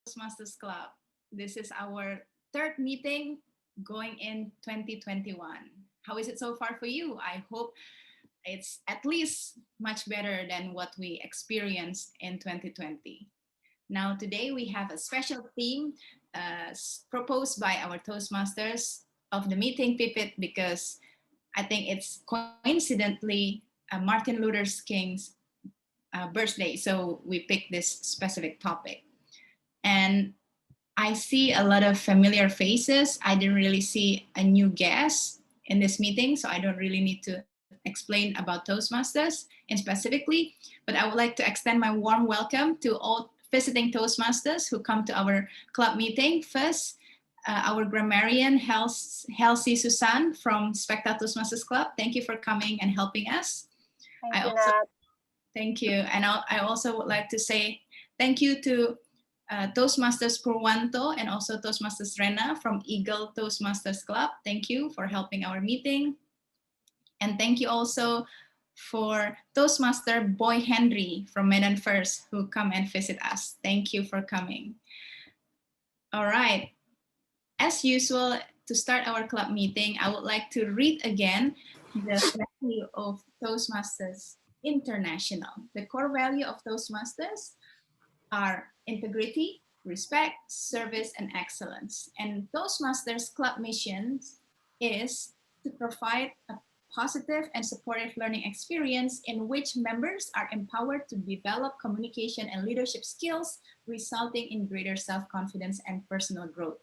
Toastmasters Club. This is our third meeting going in 2021. How is it so far for you? I hope it's at least much better than what we experienced in 2020. Now, today we have a special theme proposed by our Toastmasters of the meeting, Pipit, because I think it's coincidentally Martin Luther King's birthday. So we picked this specific topic. And I see a lot of familiar faces. I didn't really see a new guest in this meeting, so I don't really need to explain about Toastmasters and specifically, but I would like to extend my warm welcome to all visiting Toastmasters who come to our club meeting. First, our grammarian, Halsey Susan from Specta Toastmasters Club. Thank you for coming and helping us. Thank you. And I also would like to say thank you to Toastmasters Purwanto and also Toastmasters Rena from Eagle Toastmasters Club. Thank you for helping our meeting. And thank you also for Toastmaster Boy Henry from Medan First who come and visit us. Thank you for coming. All right. As usual, to start our club meeting, I would like to read again the value of Toastmasters International. The core value of Toastmasters are integrity, respect, service, and excellence. And Toastmasters Club mission is to provide a positive and supportive learning experience in which members are empowered to develop communication and leadership skills, resulting in greater self-confidence and personal growth.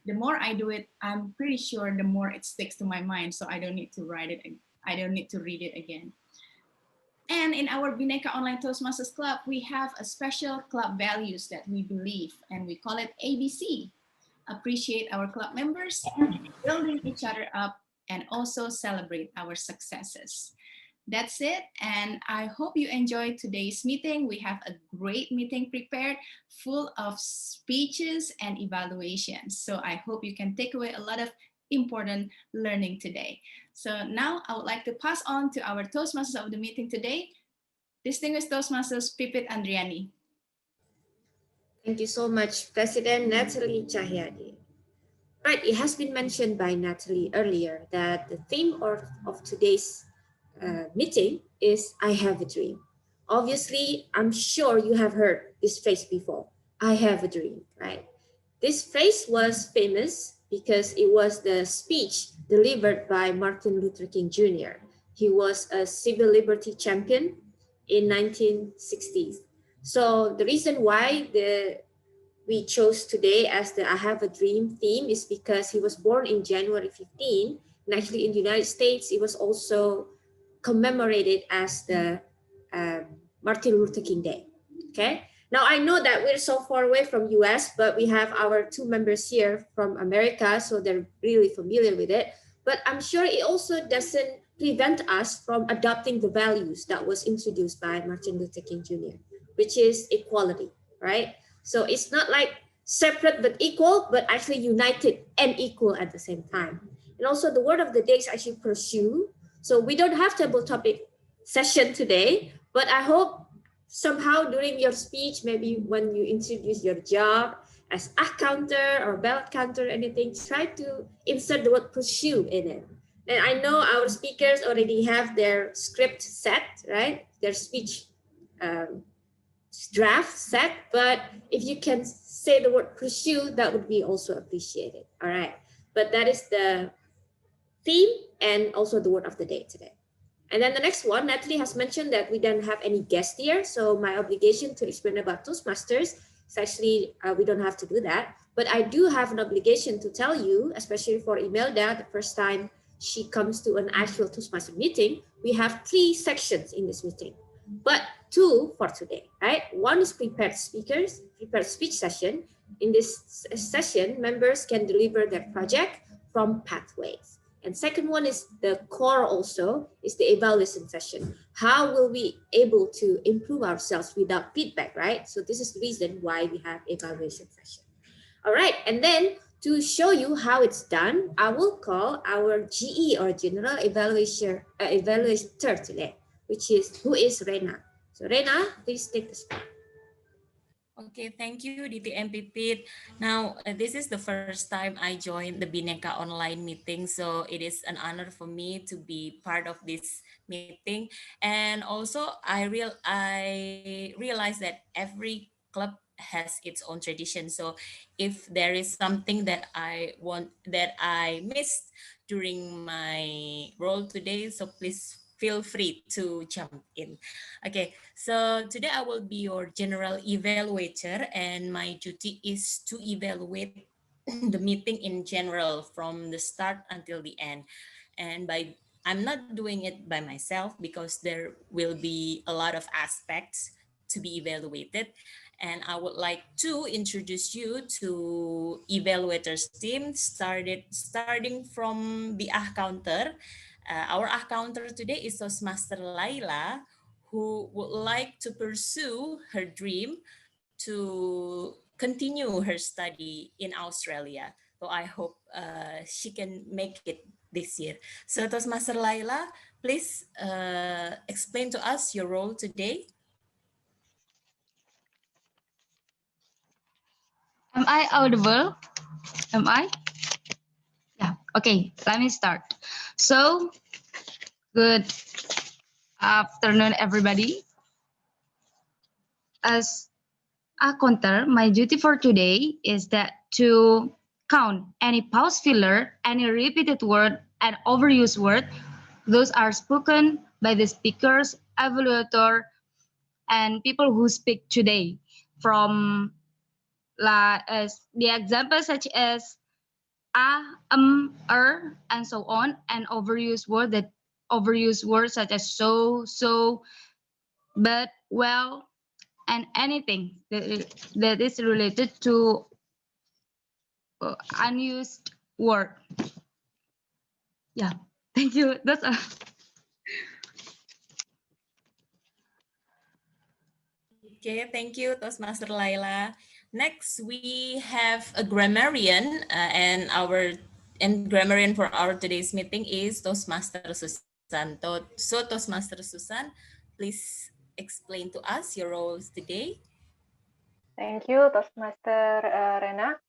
The more I do it, I'm pretty sure the more it sticks to my mind, so I don't need to write it. I don't need to read it again. And in our Bhinneka Online Toastmasters Club, we have a special club values that we believe, and we call it ABC. Appreciate our club members, building each other up, and also celebrate our successes. That's it, and I hope you enjoyed today's meeting. We have a great meeting prepared, full of speeches and evaluations. So I hope you can take away a lot of important learning today. So now I would like to pass on to our Toastmasters of the meeting today, distinguished Toastmasters Pipit Andriani. Thank you so much, President Natalie Cahyadi. Right, it has been mentioned by Natalie earlier that the theme of today's meeting is I have a dream. Obviously, I'm sure you have heard this phrase before, I have a dream, right? This phrase was famous because it was the speech delivered by Martin Luther King Jr. He was a civil liberty champion in 1960s. So the reason why we chose today as the I Have a Dream theme is because he was born in January 15, and actually in the United States, it was also commemorated as the Martin Luther King Day, okay? Now, I know that we're so far away from US, but we have our two members here from America, so they're really familiar with it. But I'm sure it also doesn't prevent us from adopting the values that was introduced by Martin Luther King Jr., which is equality, right? So it's not like separate but equal, but actually united and equal at the same time. And also the word of the day is actually pursue. So we don't have table topic session today, but I hope somehow during your speech, maybe when you introduce your job as a counter or ballot counter, anything, try to insert the word pursue in it. And I know our speakers already have their script set, right? Their speech draft set, but if you can say the word pursue, that would be also appreciated. All right, but that is the theme and also the word of the day today. And then the next one, Natalie has mentioned that we don't have any guest here, so my obligation to explain about Toastmasters is actually we don't have to do that, but I do have an obligation to tell you, especially for Imelda, the first time she comes to an actual Toastmaster meeting, we have 3 sections in this meeting, but 2 for today, right? One is prepared speech session. In this session, members can deliver their project from pathways. And second one is the core also, is the evaluation session. How will we able to improve ourselves without feedback, right? So this is the reason why we have evaluation session. All right, and then to show you how it's done, I will call our GE or General Evaluator today, who is Rena. So Rena, please take the spot. Okay, thank you, DTMP Pit. Now, this is the first time I joined the Bhinneka online meeting, so it is an honor for me to be part of this meeting. And also, I realize that every club has its own tradition. So, if there is something that I missed during my role today, so please feel free to jump in. Okay, so today I will be your general evaluator, and my duty is to evaluate the meeting in general from the start until the end. And by I'm not doing it by myself because there will be a lot of aspects to be evaluated. And I would like to introduce you to evaluators team starting from the counter. Our counter today is Toastmaster Laila, who would like to pursue her dream to continue her study in Australia. So I hope she can make it this year. So Toastmaster Laila, please explain to us your role today. Am I audible? Am I? Yeah. Okay, let me start. So, good afternoon, everybody. As a counter, my duty for today is that to count any pause filler, any repeated word, and overused word. Those are spoken by the speakers, evaluator, and people who speak today. From as the examples such as and so on, and overused words such as so, but, well, and anything that is related to unused word. Yeah, thank you. That's all. Okay, thank you, Toastmaster Laila. Next, we have a grammarian, and grammarian for our today's meeting is Toastmaster Susan. So, Toastmaster Susan, please explain to us your roles today. Thank you, Toastmaster Rena.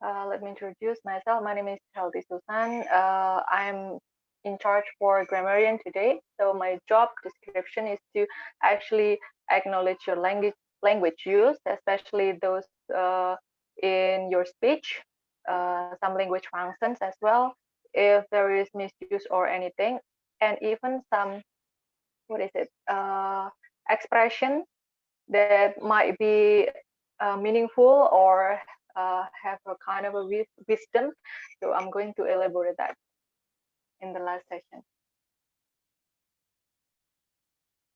Let me introduce myself. My name is Healthy Susan. I'm in charge for grammarian today. So my job description is to actually acknowledge your language use, especially those in your speech, some language functions as well, if there is misuse or anything, and even some expression that might be meaningful or have a kind of a wisdom. So I'm going to elaborate that in the last session.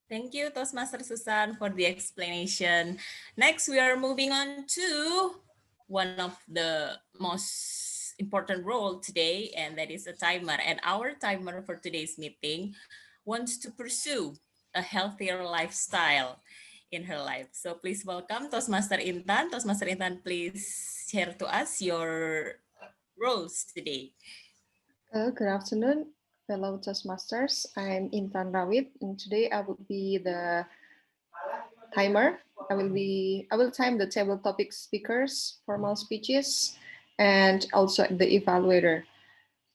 Thank you, Toastmaster Susan, for the explanation. Next, we are moving on to one of the most important role today, and that is a timer. And our timer for today's meeting wants to pursue a healthier lifestyle in her life. So please welcome Toastmaster Intan. Toastmaster Intan, please share to us your roles today. Good afternoon, fellow Toastmasters. I'm Intan Rawit, and today I will be the timer. I will time the table topic speakers, formal speeches, and also the evaluator.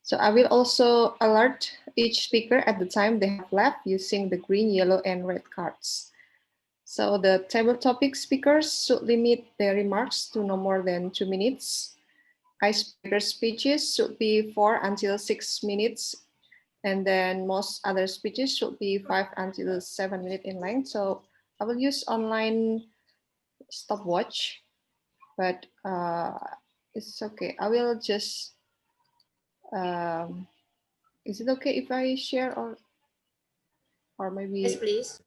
So I will also alert each speaker at the time they have left using the green, yellow, and red cards. So the table topic speakers should limit their remarks to no more than 2 minutes. Icebreaker speeches should be 4 until 6 minutes, and then most other speeches should be 5 until 7 minutes in length. So I will use online stopwatch, but it's okay. I will just, is it okay if I share, or Yes, maybe, please.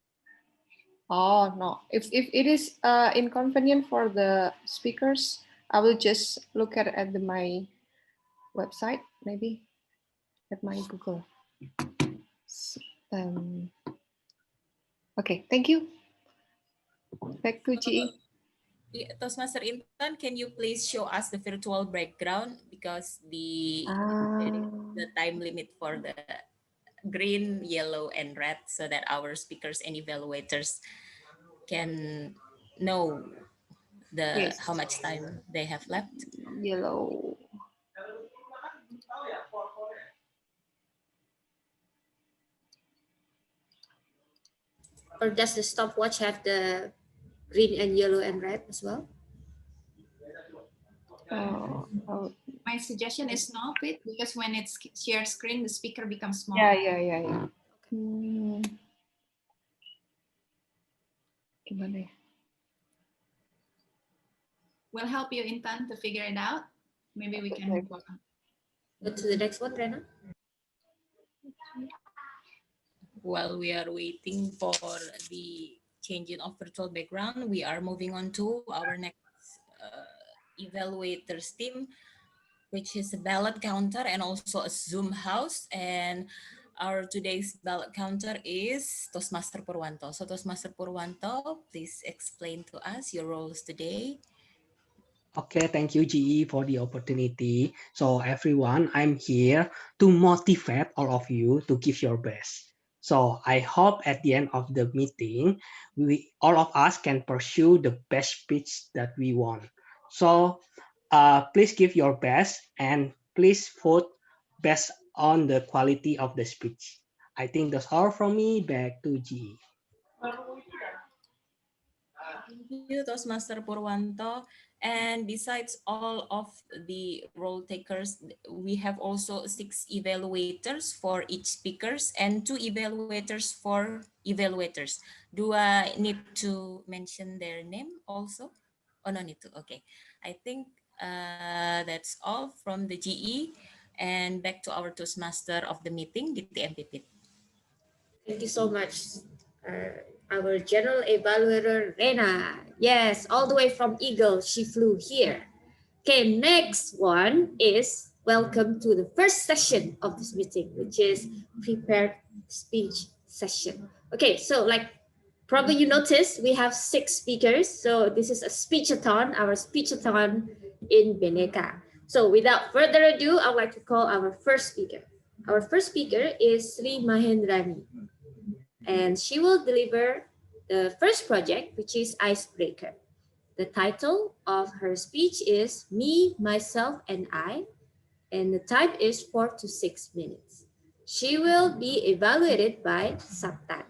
oh no, if it is inconvenient for the speakers, I will just look at my website, maybe at my Google. Um, okay, thank you. Back to GE. Toastmaster Intan, can you please show us the virtual background because there is the time limit for the green, yellow, and red so that our speakers and evaluators can know the Yes. how much time they have left. Yellow. Or does the stopwatch have the green and yellow and red as well? Oh, My suggestion is no, Pete, because when it's share screen, the speaker becomes small. yeah. Gimana ya? We'll help you, Intan, to figure it out. Maybe we can Okay. move on. Go to the next one, Rena. While we are waiting for the changing of virtual background, we are moving on to our next evaluators team, which is a ballot counter and also a Zoom house. And our today's ballot counter is Toastmaster Purwanto. So Toastmaster Purwanto, please explain to us your roles today. Okay, thank you, GE, for the opportunity. So, everyone, I'm here to motivate all of you to give your best. So, I hope at the end of the meeting, all of us can pursue the best speech that we want. So, please give your best and please vote based on the quality of the speech. I think that's all from me. Back to GE. Thank you, Toastmaster Purwanto. And besides all of the role takers, we have also 6 evaluators for each speakers and 2 evaluators for evaluators. Do I need to mention their name also? Oh, no need to. Okay. I think that's all from the GE. And back to our Toastmaster of the meeting, the TMPP. Thank you so much, our general evaluator, Rena. Yes, all the way from Eagle, she flew here. Okay, next one is welcome to the first session of this meeting, which is prepared speech session. Okay, so like probably you noticed, we have 6 speakers. So this is a speechathon, our speechathon in Bhinneka. So without further ado, I would like to call our first speaker. Our first speaker is Sri Mahendrani, and she will deliver the first project, which is Icebreaker. The title of her speech is Me, Myself, and I, and the time is 4 to 6 minutes. She will be evaluated by Saptan.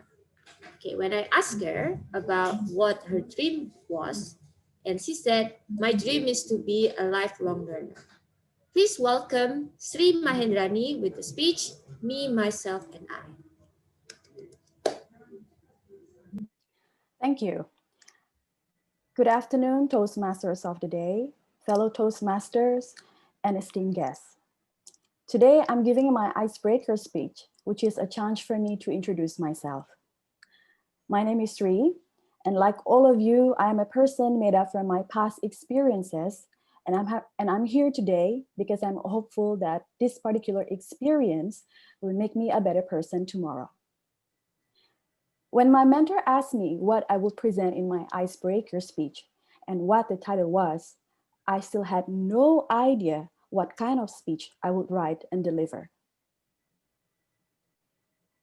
Okay, when I asked her about what her dream was, and she said, my dream is to be a lifelong learner. Please welcome Sri Mahendrani with the speech, Me, Myself, and I. Thank you. Good afternoon, Toastmasters of the day, fellow Toastmasters, and esteemed guests. Today, I'm giving my icebreaker speech, which is a chance for me to introduce myself. My name is Sri, and like all of you, I am a person made up from my past experiences, and I'm here today because I'm hopeful that this particular experience will make me a better person tomorrow. When my mentor asked me what I would present in my icebreaker speech and what the title was, I still had no idea what kind of speech I would write and deliver.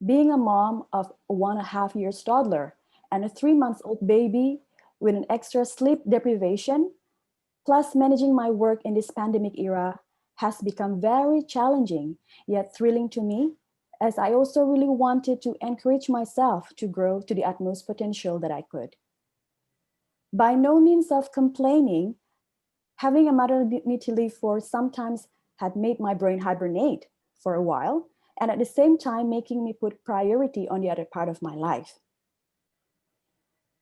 Being a mom of a 1.5 years toddler and a 3-month-old baby with an extra sleep deprivation, plus managing my work in this pandemic era has become very challenging, yet thrilling to me, as I also really wanted to encourage myself to grow to the utmost potential that I could. By no means of complaining, having a maternity leave for sometimes had made my brain hibernate for a while, and at the same time making me put priority on the other part of my life.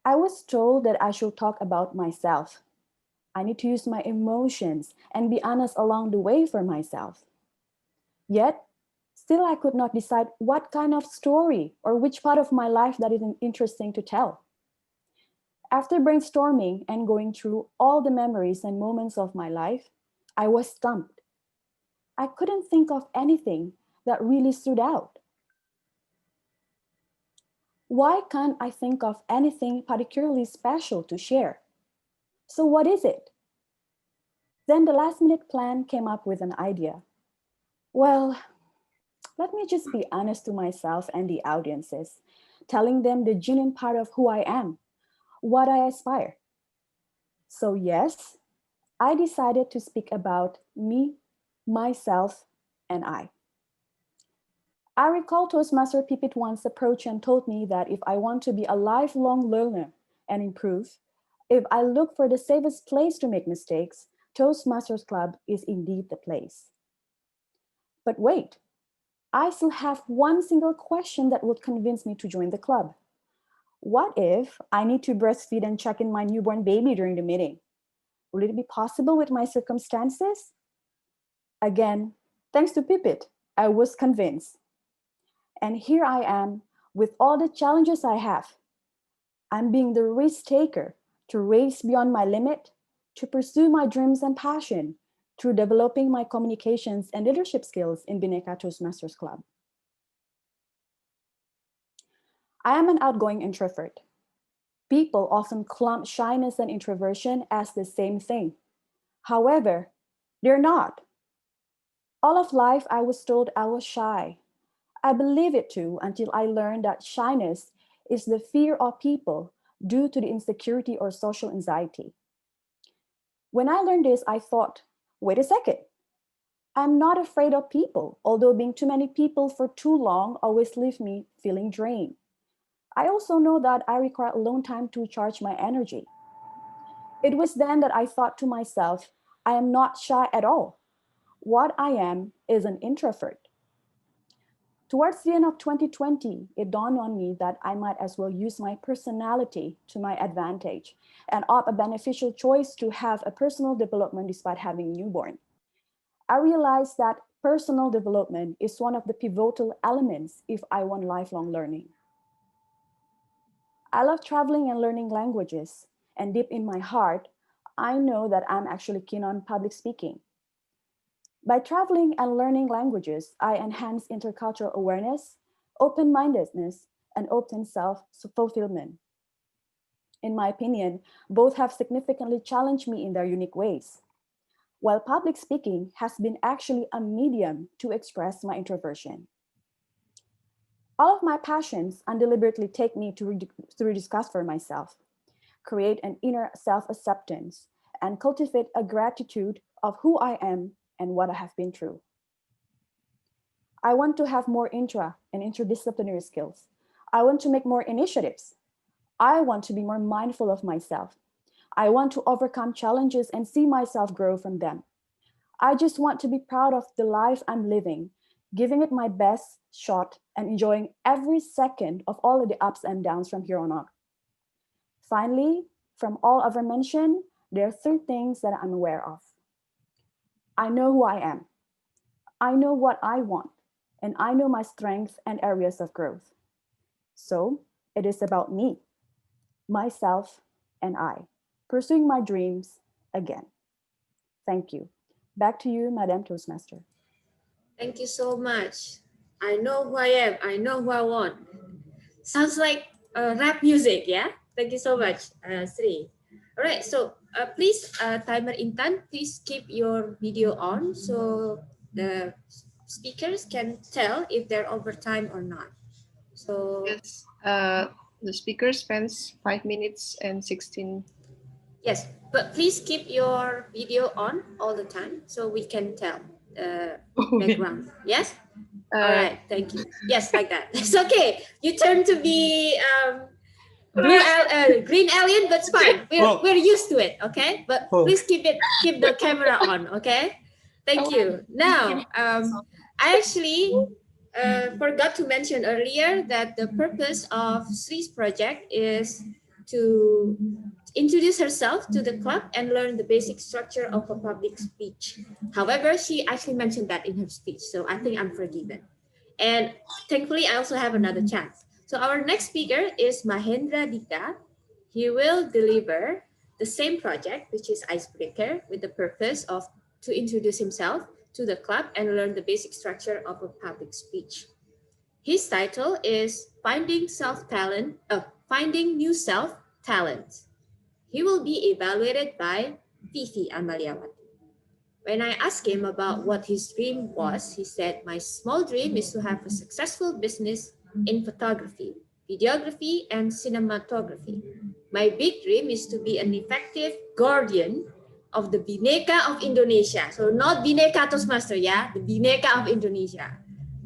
I was told that I should talk about myself. I need to use my emotions and be honest along the way for myself. Yet, still I could not decide what kind of story or which part of my life that is interesting to tell. After brainstorming and going through all the memories and moments of my life, I was stumped. I couldn't think of anything that really stood out. Why can't I think of anything particularly special to share? So what is it? Then the last minute plan came up with an idea. Well, let me just be honest to myself and the audiences, telling them the genuine part of who I am, what I aspire. So yes, I decided to speak about me, myself, and I. I recall Toastmaster Pipit once approached and told me that if I want to be a lifelong learner and improve, if I look for the safest place to make mistakes, Toastmasters Club is indeed the place. But wait, I still have one single question that would convince me to join the club. What if I need to breastfeed and check in my newborn baby during the meeting? Will it be possible with my circumstances? Again, thanks to Pipit, I was convinced. And here I am with all the challenges I have. I'm being the risk taker to race beyond my limit, to pursue my dreams and passion through developing my communications and leadership skills in Bhinneka Toastmasters Club. I am an outgoing introvert. People often clump shyness and introversion as the same thing. However, they're not. All of life, I was told I was shy. I believed it too until I learned that shyness is the fear of people due to the insecurity or social anxiety. When I learned this, I thought, wait a second. I'm not afraid of people, although being too many people for too long always leaves me feeling drained. I also know that I require alone time to charge my energy. It was then that I thought to myself, I am not shy at all. What I am is an introvert. Towards the end of 2020, it dawned on me that I might as well use my personality to my advantage and opt a beneficial choice to have a personal development despite having a newborn. I realized that personal development is one of the pivotal elements if I want lifelong learning. I love traveling and learning languages, and deep in my heart, I know that I'm actually keen on public speaking. By traveling and learning languages, I enhance intercultural awareness, open-mindedness, and open self-fulfillment. In my opinion, both have significantly challenged me in their unique ways. While public speaking has been actually a medium to express my introversion. All of my passions undeliberately take me to rediscover myself, create an inner self-acceptance, and cultivate a gratitude of who I am and what I have been through. I want to have more intra and interdisciplinary skills. I want to make more initiatives. I want to be more mindful of myself. I want to overcome challenges and see myself grow from them. I just want to be proud of the life I'm living, giving it my best shot and enjoying every second of all of the ups and downs from here on out. Finally, from all aforementioned, there are three things that I'm aware of. I know who I am. I know what I want, and I know my strengths and areas of growth. So it is about me, myself, and I, pursuing my dreams again. Thank you. Back to you, Madam Toastmaster. Thank you so much. I know who I am. I know who I want. Sounds like rap music, yeah? Thank you so much, Sri. All right, so please, timer Intan, please keep your video on so the speakers can tell if they're over time or not. So Yes, the speaker spends 5 minutes and 16. yes, but please keep your video on all the time so we can tell the background. Yes? All right, thank you. Yes, like that. It's okay. You turn to be green alien, but it's fine. We're used to it, okay? But please keep the camera on, okay? Thank you. Now, I actually forgot to mention earlier that the purpose of Sri's project is to introduce herself to the club and learn the basic structure of a public speech. However, she actually mentioned that in her speech, so I think I'm forgiven. And thankfully, I also have another chance. So our next speaker is Mahendra Dika. He will deliver the same project, which is Icebreaker, with the purpose of to introduce himself to the club and learn the basic structure of a public speech. His title is Finding New Self Talent. He will be evaluated by Vivi Amaliawati. When I asked him about what his dream was, he said, "My small dream is to have a successful business in photography, videography, and cinematography. My big dream is to be an effective guardian of the Bhinneka of Indonesia. So not Bhinneka Toastmaster, yeah, the Bhinneka of Indonesia.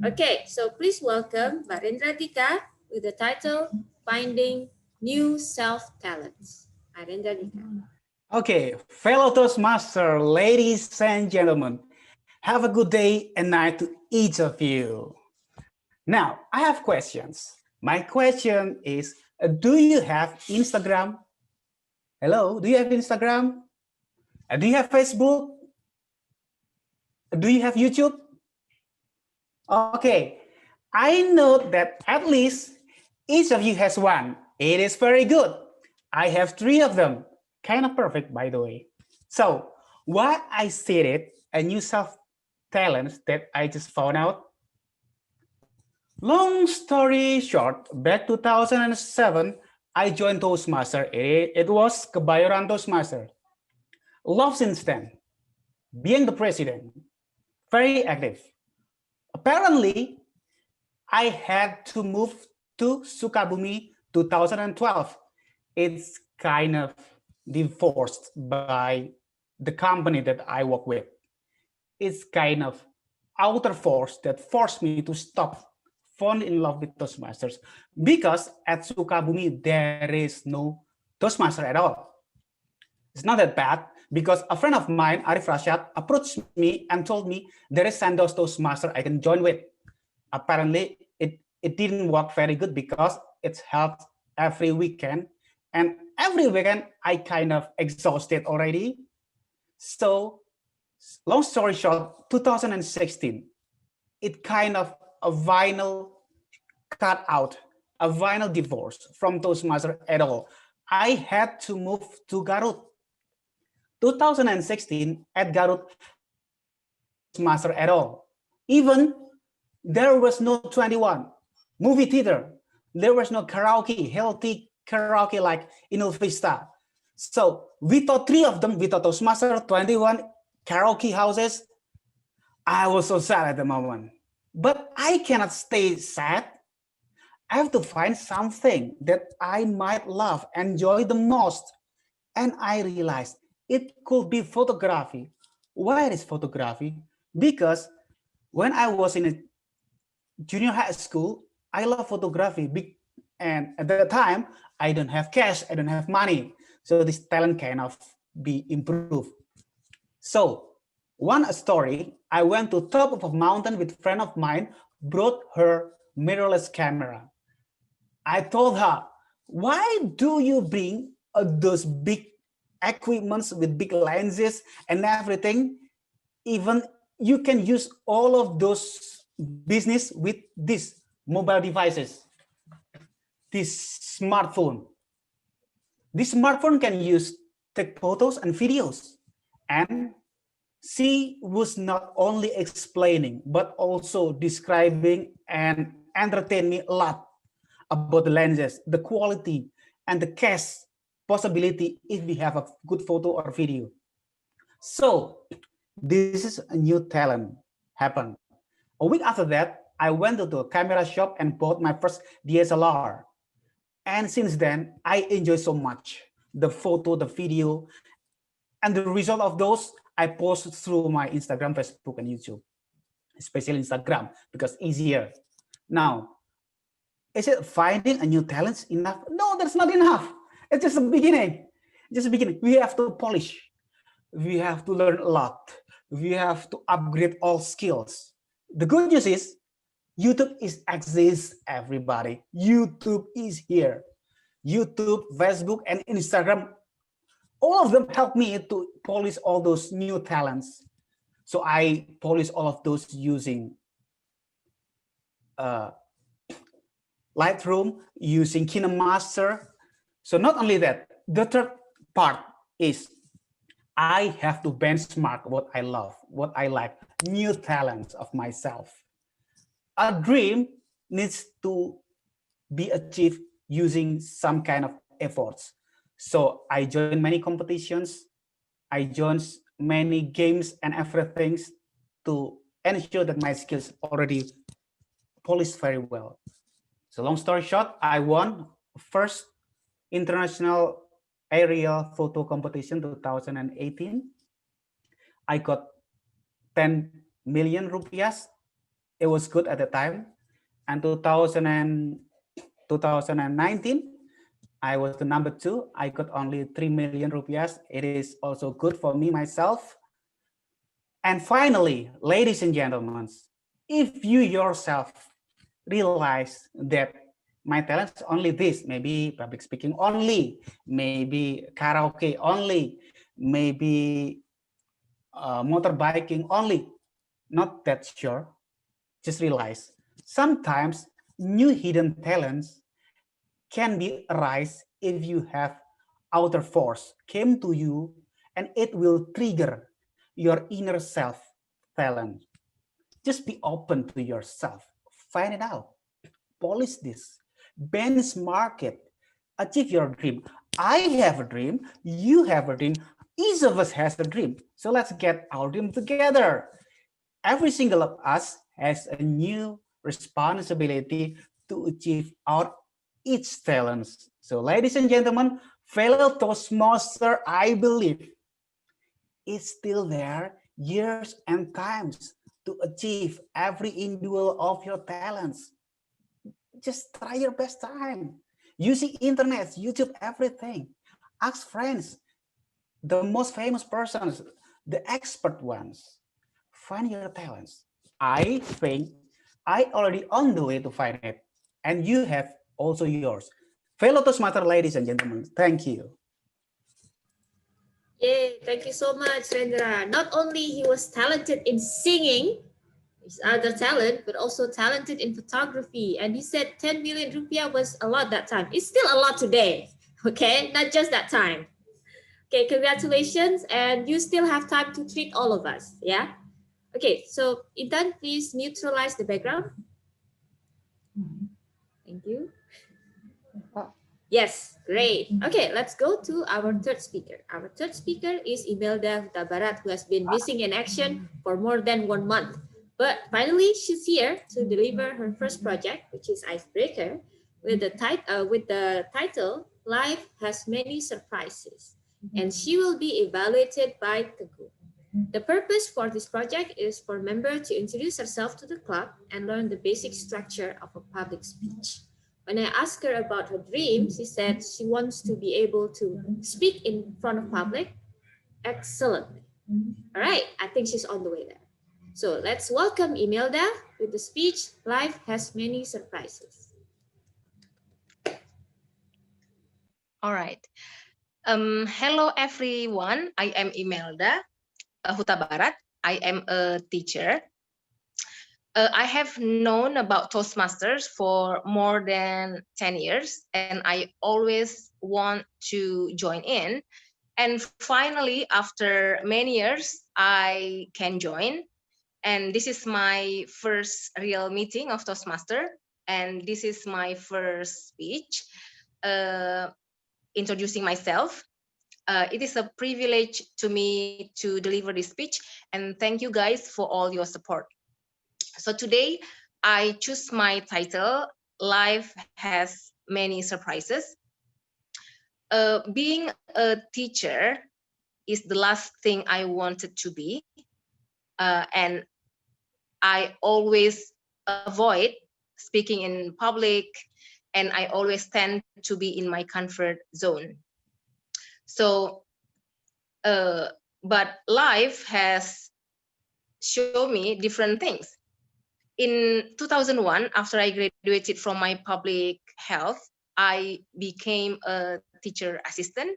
Okay, so please welcome Barendra Dika with the title Finding New Self-Talents. Barendra Dika. Okay, fellow Toastmaster, ladies and gentlemen, have a good day and night to each of you. Now, I have questions. My question is, do you have Instagram? Hello, do you have Instagram? Do you have Facebook? Do you have YouTube? Okay, I know that at least each of you has one. It is very good. I have 3 of them. Kind of perfect, by the way. So, what I stated, a new self-talent that I just found out. Long story short, back 2007, I joined Toastmaster. It was Kebayoran Toastmaster. Love since then. Being the president, very active. Apparently, I had to move to Sukabumi 2012. It's kind of divorced by the company that I work with. It's kind of outer force that forced me to stop falling in love with Toastmasters because at Sukabumi there is no Toastmaster at all. It's not that bad because a friend of mine, Arif Rashad, approached me and told me there is Sandos Toastmaster I can join with. Apparently, it didn't work very good because it's held every weekend. And every weekend, I kind of exhausted already. So, long story short, 2016, it kind of a vinyl cut out, a vinyl divorce from Toastmaster at all. I had to move to Garut. 2016 at Garut has no Toastmaster at all. Even there was no 21 movie theater. There was no karaoke, healthy karaoke like in Vista. So we thought 3 of them, we thought Toastmaster, 21 karaoke houses. I was so sad at the moment. But I cannot stay sad. I have to find something that I might love, enjoy the most. And I realized it could be photography. Why is photography? Because when I was in a junior high school, I love photography. And at that time, I don't have cash, I don't have money. So this talent kind of be improved. So one story, I went to top of a mountain with a friend of mine, brought her mirrorless camera. I told her, why do you bring those big equipments with big lenses and everything? Even you can use all of those business with these mobile devices, this smartphone. This smartphone can use take photos and videos. And she was not only explaining, but also describing and entertain me a lot about the lenses, the quality, and the cache possibility if we have a good photo or video. So this is a new talent happened. A week after that, I went to a camera shop and bought my first DSLR. And since then, I enjoy so much the photo, the video, and the result of those I post through my Instagram, Facebook, and YouTube, especially Instagram because easier. Now, is it finding a new talent enough? No, that's not enough. It's just the beginning. Just the beginning. We have to polish. We have to learn a lot. We have to upgrade all skills. The good news is YouTube exists, everybody. YouTube is here. YouTube, Facebook, and Instagram, all of them help me to polish all those new talents. So I polish all of those using Lightroom, using KineMaster. So not only that, the third part is I have to benchmark what I love, what I like, new talents of myself. A dream needs to be achieved using some kind of efforts. So I join many competitions, I join many games and everything to ensure that my skills already polished very well. So long story short, I won first International Aerial Photo Competition 2018. I got 10 million rupiahs. It was good at the time. And 2019, I was the number 2. I got only 3 million rupiahs. It is also good for me myself. And finally, ladies and gentlemen, if you yourself realize that my talent is only this, maybe public speaking only, maybe karaoke only, maybe motorbiking only, not that sure, just realize sometimes new hidden talents can be arise if you have outer force came to you and it will trigger your inner self talent. Just be open to yourself, find it out, polish this, benchmark it, achieve your dream. I have a dream, you have a dream, each of us has a dream. So let's get our dream together. Every single of us has a new responsibility to achieve our each talents. So ladies and gentlemen, fellow Toastmaster, I believe is still there years and times to achieve every individual of your talents. Just try your best time. Using internet, YouTube, everything. Ask friends, the most famous persons, the expert ones. Find your talents. I think I already on the way to find it. And you have also yours. Fellow Toastmaster, ladies and gentlemen, thank you. Yay, thank you so much, Rendra. Not only he was talented in singing, his other talent, but also talented in photography. And he said 10 million rupiah was a lot that time. It's still a lot today, okay? Not just that time. Okay, congratulations. And you still have time to treat all of us, yeah? Okay, so Intan, please neutralize the background. Thank you. Yes, great. Okay, let's go to our third speaker. Our third speaker is Imelda Huta Barat, who has been missing in action for more than 1 month. But finally, she's here to deliver her first project, which is Icebreaker, with the title Life Has Many Surprises. And she will be evaluated by Teguh. The purpose for this project is for members to introduce herself to the club and learn the basic structure of a public speech. When I asked her about her dream, she said she wants to be able to speak in front of public excellently. All right, I think she's on the way there. So let's welcome Imelda with the speech, Life Has Many Surprises. All right. Hello, everyone. I am Imelda Huta Barat. I am a teacher. I have known about Toastmasters for more than 10 years, and I always want to join in. And finally, after many years, I can join. And this is my first real meeting of Toastmaster, and this is my first speech. Introducing myself. It is a privilege to me to deliver this speech, and thank you guys for all your support. So today, I choose my title, Life Has Many Surprises. Being a teacher is the last thing I wanted to be, and I always avoid speaking in public, and I always tend to be in my comfort zone. So, but life has shown me different things. In 2001, after I graduated from my public health, I became a teacher assistant.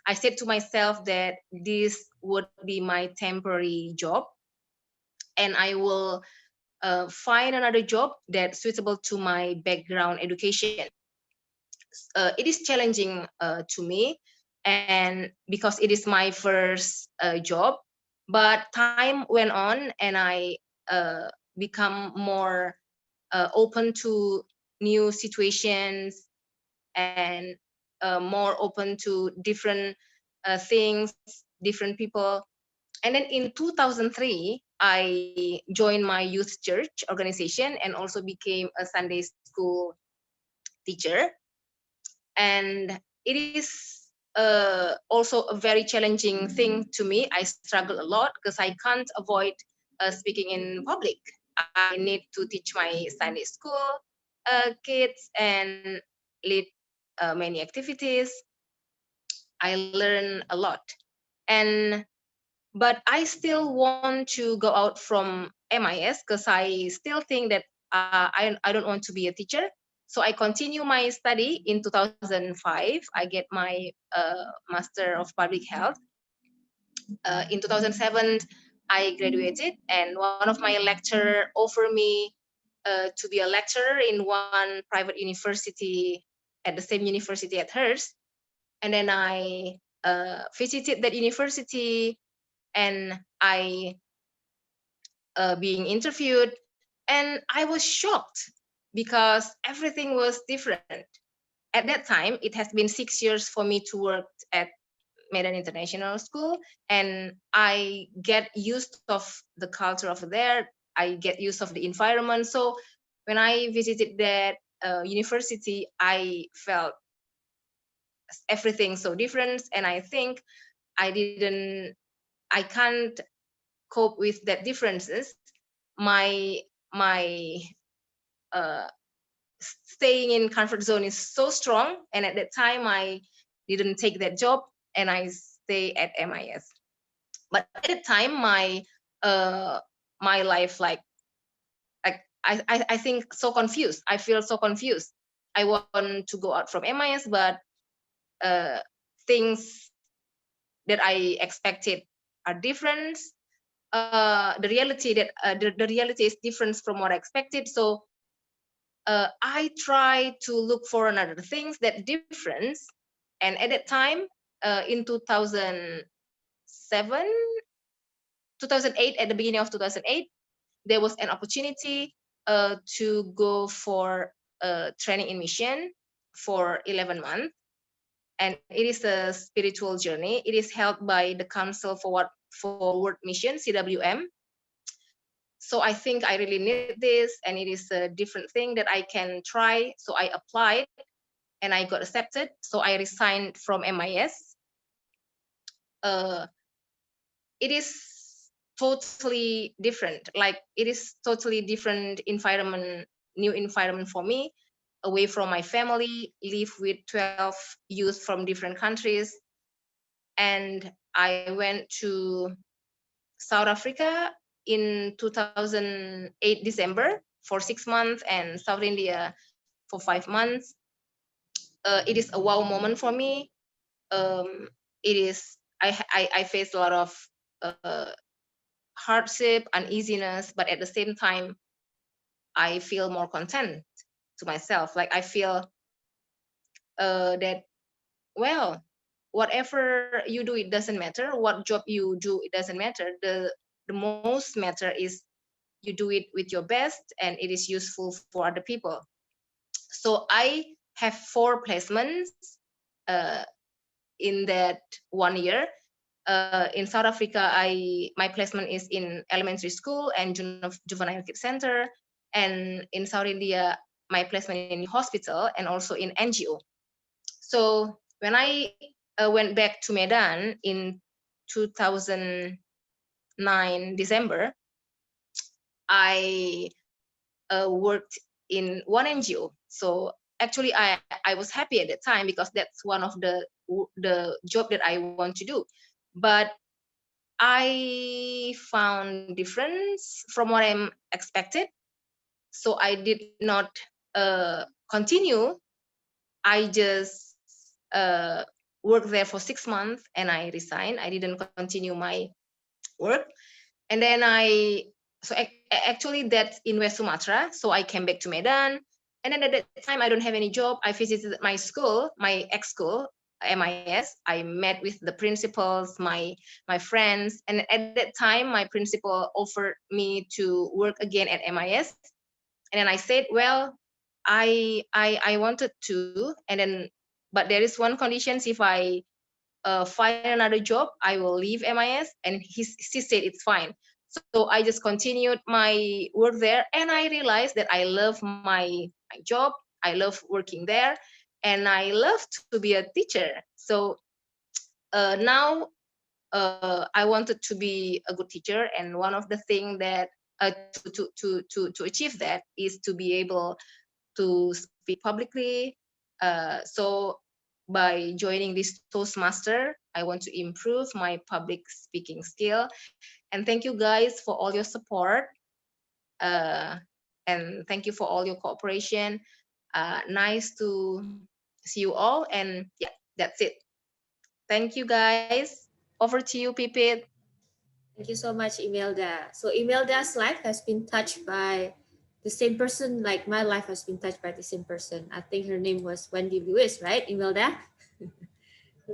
I said to myself that this would be my temporary job, and I will find another job that's suitable to my background education. It is challenging to me, and because it is my first job, but time went on and I become more open to new situations and more open to different things, different people. And then in 2003, I joined my youth church organization and also became a Sunday school teacher. And it is also a very challenging thing to me. I struggle a lot because I can't avoid speaking in public. I need to teach my Sunday school kids and lead many activities. I learn a lot, and but I still want to go out from MIS because I still think that I don't want to be a teacher. So I continue my study in 2005. I get my Master of Public Health. In 2007, I graduated, and one of my lecturer offered me to be a lecturer in one private university at the same university at hers. And then I visited that university, and I being interviewed, and I was shocked because everything was different. At that time, it has been 6 years for me to work at Medan International School, and I get used of the culture over there. I get used of the environment. So when I visited that university, I felt everything so different, and I think I can't cope with that differences. My uh, staying in comfort zone is so strong, and at that time I didn't take that job, and I stay at MIS. But at the time, my life I think so confused. I feel so confused. I want to go out from MIS, but things that I expected are different. The reality that the reality is different from what I expected. So I try to look for another things that different. And at that time, in 2008, at the beginning of 2008, there was an opportunity to go for training in mission for 11 months. And it is a spiritual journey. It is held by the Council for World Mission, CWM. So I think I really need this, and it is a different thing that I can try. So I applied, and I got accepted. So I resigned from MIS. It is totally different. Like, it is totally different environment, new environment for me, away from my family, live with 12 youth from different countries. And I went to South Africa in 2008 December for 6 months, and South India for 5 months. It is a wow moment for me. It is I faced a lot of hardship, uneasiness, but at the same time, I feel more content to myself. Like, I feel that, well, whatever you do, it doesn't matter. What job you do, it doesn't matter. The most matter is you do it with your best, and it is useful for other people. So I have 4 placements in that 1 year. In South Africa, my placement is in elementary school and juvenile kids center, and in South India, my placement in hospital and also in NGO. So when I went back to Medan in 2009 December, I worked in one NGO. So actually, I was happy at that time because that's one of the job that I want to do. But I found difference from what I'm expected. So I did not continue. I just worked there for 6 months, and I resigned. I didn't continue my work. And then actually that's in West Sumatra. So I came back to Medan. And then at that time, I don't have any job. I visited my school, my ex-school, MIS. I met with the principals, my friends. And at that time, my principal offered me to work again at MIS. And then I said, well, I wanted to. And then, but there is one condition: if I find another job, I will leave MIS. And she said it's fine. So I just continued my work there, and I realized that I love my job. I love working there, and I love to be a teacher. So now I wanted to be a good teacher, and one of the things that to achieve that is to be able to speak publicly. So by joining this Toastmaster, I want to improve my public speaking skill. And thank you guys for all your support. And thank you for all your cooperation. Nice to see you all. And yeah, that's it. Thank you guys. Over to you, Pipit. Thank you so much, Imelda. So Imelda's life has been touched by the same person, like my life has been touched by the same person. I think her name was Wendy Lewis, right, Imelda?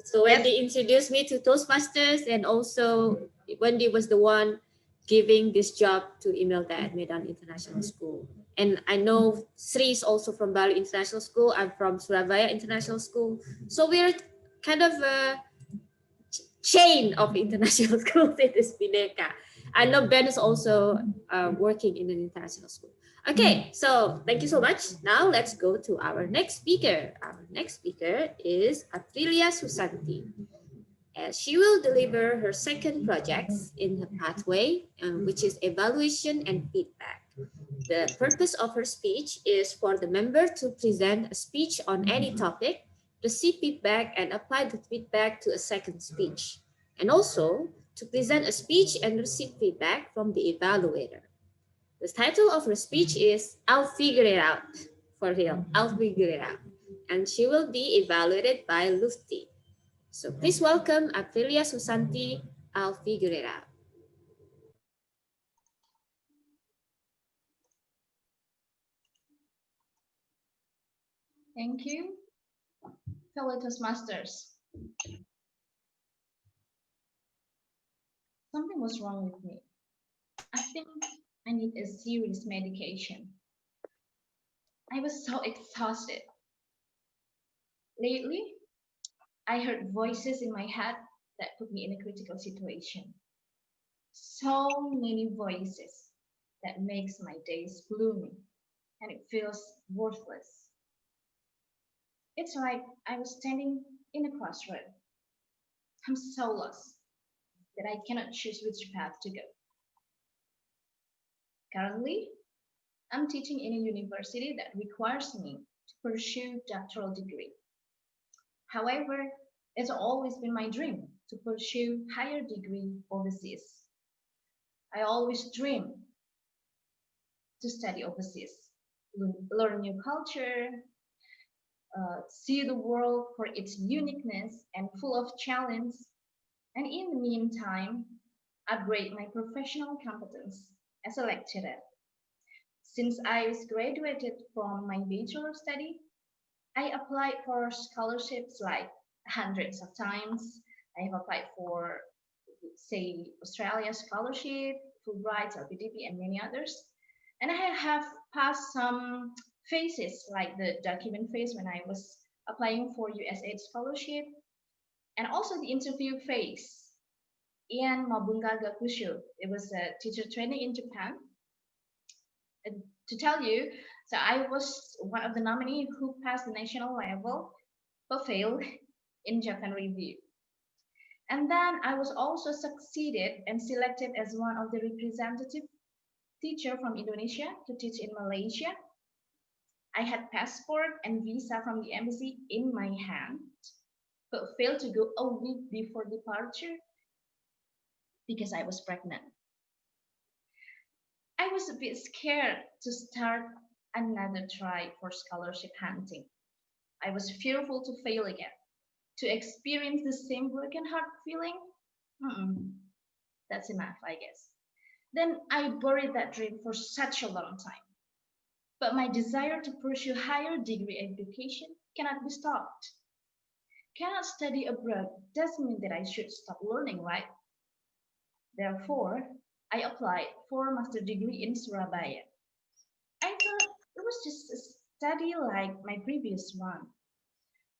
So Wendy introduced me to Toastmasters, and also Wendy was the one giving this job to Imelda at Medan International School. And I know Sri is also from Bali International School. I'm from Surabaya International School. So we're kind of a chain of international schools in this Bhinneka. I know Ben is also working in an international school. Okay, so thank you so much. Now let's go to our next speaker. Our next speaker is Aprilia Susanti. She will deliver her second project in her pathway, which is evaluation and feedback. The purpose of her speech is for the member to present a speech on any topic, receive feedback, and apply the feedback to a second speech, and also to present a speech and receive feedback from the evaluator. The title of her speech is I'll Figure It Out. For real, I'll figure it out. And she will be evaluated by Lufti. So please welcome Aprilia Susanti. I'll figure it out. Thank you, fellow Toastmasters. Something was wrong with me. I think I need a serious medication. I was so exhausted. Lately, I heard voices in my head that put me in a critical situation. So many voices that makes my days gloomy and it feels worthless. It's like I was standing in a crossroad. I'm so lost that I cannot choose which path to go. Currently, I'm teaching in a university that requires me to pursue doctoral degree. However, it's always been my dream to pursue higher degree overseas. I always dream to study overseas, learn new culture, see the world for its uniqueness and full of challenge, and in the meantime, upgrade my professional competence as a lecturer. Since I was graduated from my bachelor study, I applied for scholarships like hundreds of times. I have applied for, say, Australia scholarship, Fulbright, LPDP, and many others. And I have passed some phases, like the document phase when I was applying for USAID scholarship, and also the interview phase in Mabunga Gakushu. It was a teacher training in Japan. And to tell you, so I was one of the nominees who passed the national level but failed in Japan review. And then I was also succeeded and selected as one of the representative teacher from Indonesia to teach in Malaysia. I had passport and visa from the embassy in my hand, but failed to go a week before departure because I was pregnant. I was a bit scared to start another try for scholarship hunting. I was fearful to fail again, to experience the same broken heart feeling. That's enough, I guess. Then I buried that dream for such a long time. But my desire to pursue higher degree education cannot be stopped. Cannot study abroad doesn't mean that I should stop learning, right? Therefore, I applied for a master degree in Surabaya. I thought it was just a study like my previous one,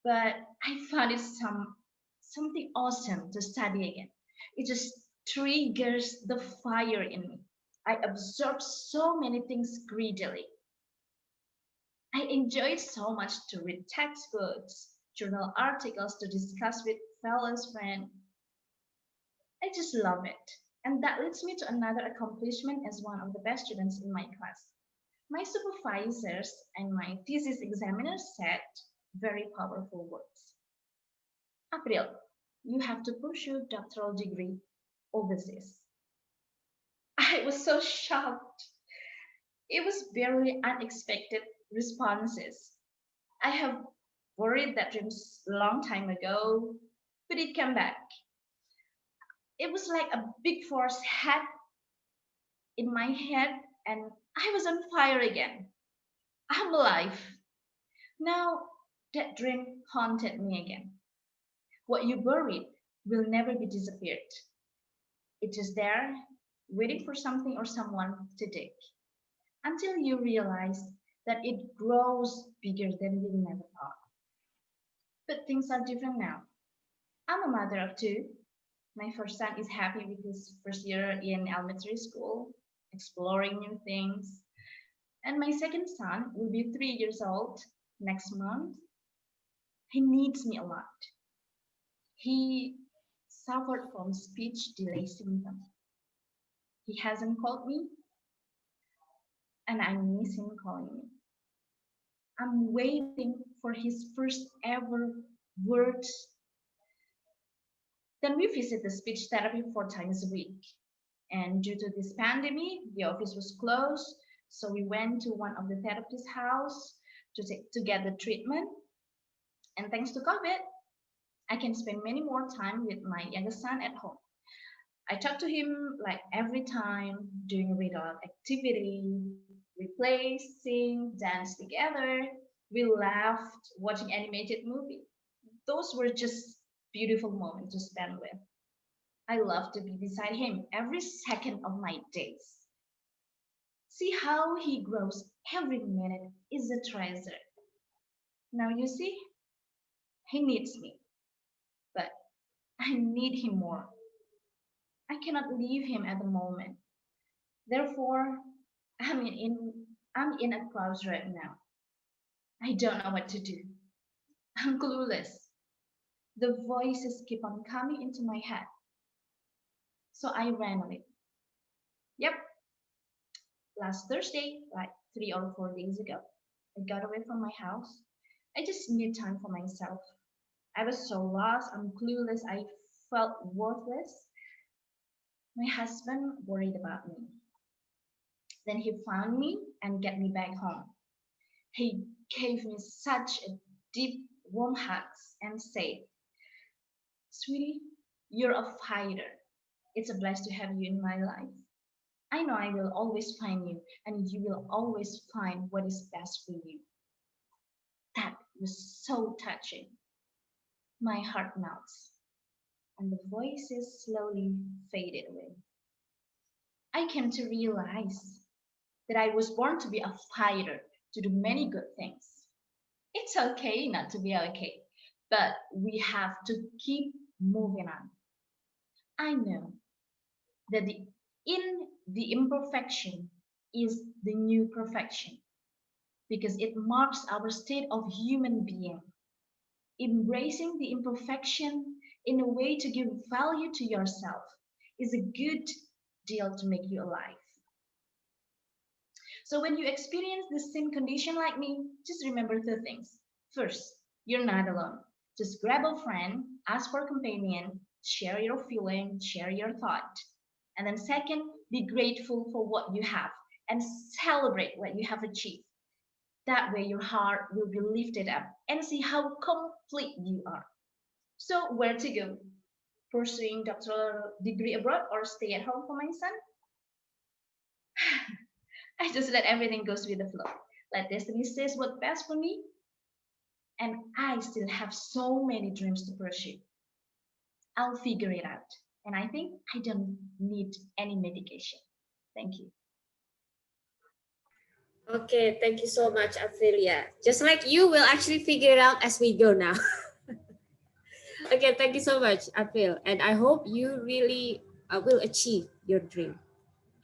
but I found it something awesome to study again. It just triggers the fire in me. I absorb so many things greedily. I enjoyed so much to read textbooks, journal articles to discuss with fellow friends. I just love it. And that leads me to another accomplishment as one of the best students in my class. My supervisors and my thesis examiners said very powerful words. April, you have to pursue doctoral degree overseas. I was so shocked. It was very unexpected responses. I have worried that dreams long time ago, but it came back. It was like a big force had in my head and I was on fire again. I'm alive. Now that dream haunted me again. What you buried will never be disappeared. It's just there, waiting for something or someone to dig. Until you realize that it grows bigger than you never thought. But things are different now. I'm a mother of two. My first son is happy with his first year in elementary school, exploring new things. And my second son will be 3 years old next month. He needs me a lot. He suffered from speech delay syndrome. He hasn't called me, and I miss him calling me. I'm waiting for his first ever words. Then we visit the speech therapy 4 times a week. And due to this pandemic, the office was closed. So we went to one of the therapist's house to get the treatment. And thanks to COVID, I can spend many more time with my youngest son at home. I talk to him like every time, doing a read-aloud activity. We play, sing, dance together. We laughed watching animated movie. Those were just beautiful moments to spend with. I love to be beside him every second of my days. See how he grows every minute is a treasure. Now you see, he needs me, but I need him more. I cannot leave him at the moment. Therefore, I'm in a crossroad now. I don't know what to do. I'm clueless. The voices keep on coming into my head. So I ran away. Yep, last Thursday, like 3 or 4 days ago, I got away from my house. I just need time for myself. I was so lost, I'm clueless, I felt worthless. My husband worried about me. Then he found me and get me back home. He gave me such a deep, warm hug and said, "Sweetie, you're a fighter. It's a blessing to have you in my life. I know I will always find you, and you will always find what is best for you." That was so touching. My heart melts, and the voices slowly faded away. I came to realize that I was born to be a fighter, to do many good things. It's okay not to be okay, but we have to keep moving on. I know that the imperfection is the new perfection because it marks our state of human being. Embracing the imperfection in a way to give value to yourself is a good deal to make you alive. So when you experience the same condition like me, just remember two things. First, you're not alone. Just grab a friend, ask for companion, share your feeling, share your thought. And then second, be grateful for what you have and celebrate what you have achieved. That way your heart will be lifted up and see how complete you are. So where to go? Pursuing doctoral degree abroad or stay at home for my son? I just let everything goes with the flow. Let destiny says what's best for me. And I still have so many dreams to pursue. I'll figure it out. And I think I don't need any medication. Thank you. Okay, thank you so much, Aprilia. Just like you, will actually figure it out as we go now. Okay, thank you so much, April. And I hope you really will achieve your dream.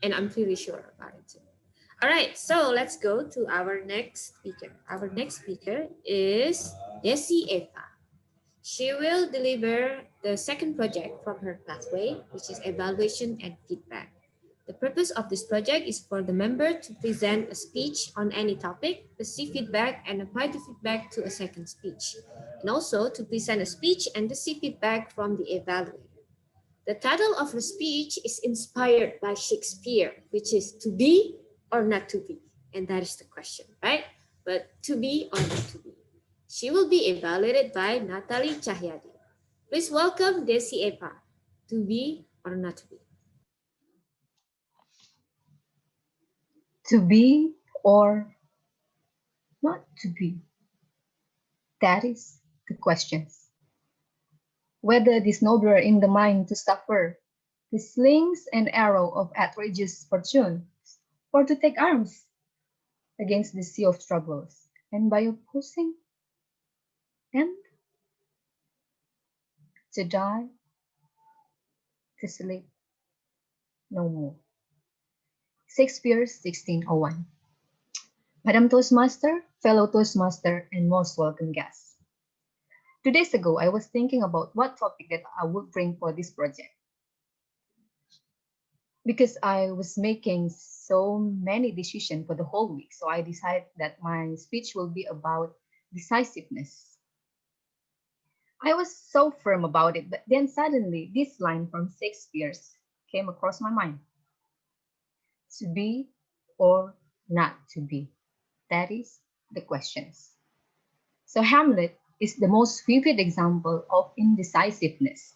And I'm pretty sure about it too. All right, so let's go to our next speaker. Our next speaker is Desi Eva. She will deliver the second project from her pathway, which is evaluation and feedback. The purpose of this project is for the member to present a speech on any topic, receive feedback, and apply the feedback to a second speech, and also to present a speech and receive feedback from the evaluator. The title of the speech is inspired by Shakespeare, which is to be or not to be. And that is the question, right? But to be or not to be. She will be evaluated by Natalie Cahyadi. Please welcome Desi Eva. To be or not to be. To be or not to be? That is the question. Whether it is nobler in the mind to suffer the slings and arrow of outrageous fortune, or to take arms against the sea of troubles, and by opposing and to die, to sleep no more. Shakespeare 1601. Madam Toastmaster, fellow Toastmaster, and most welcome guests. 2 days ago, I was thinking about what topic that I would bring for this project. Because I was making so many decisions for the whole week, so I decided that my speech will be about decisiveness. I was so firm about it, but then suddenly this line from Shakespeare came across my mind. To be or not to be? That is the questions. So Hamlet is the most vivid example of indecisiveness,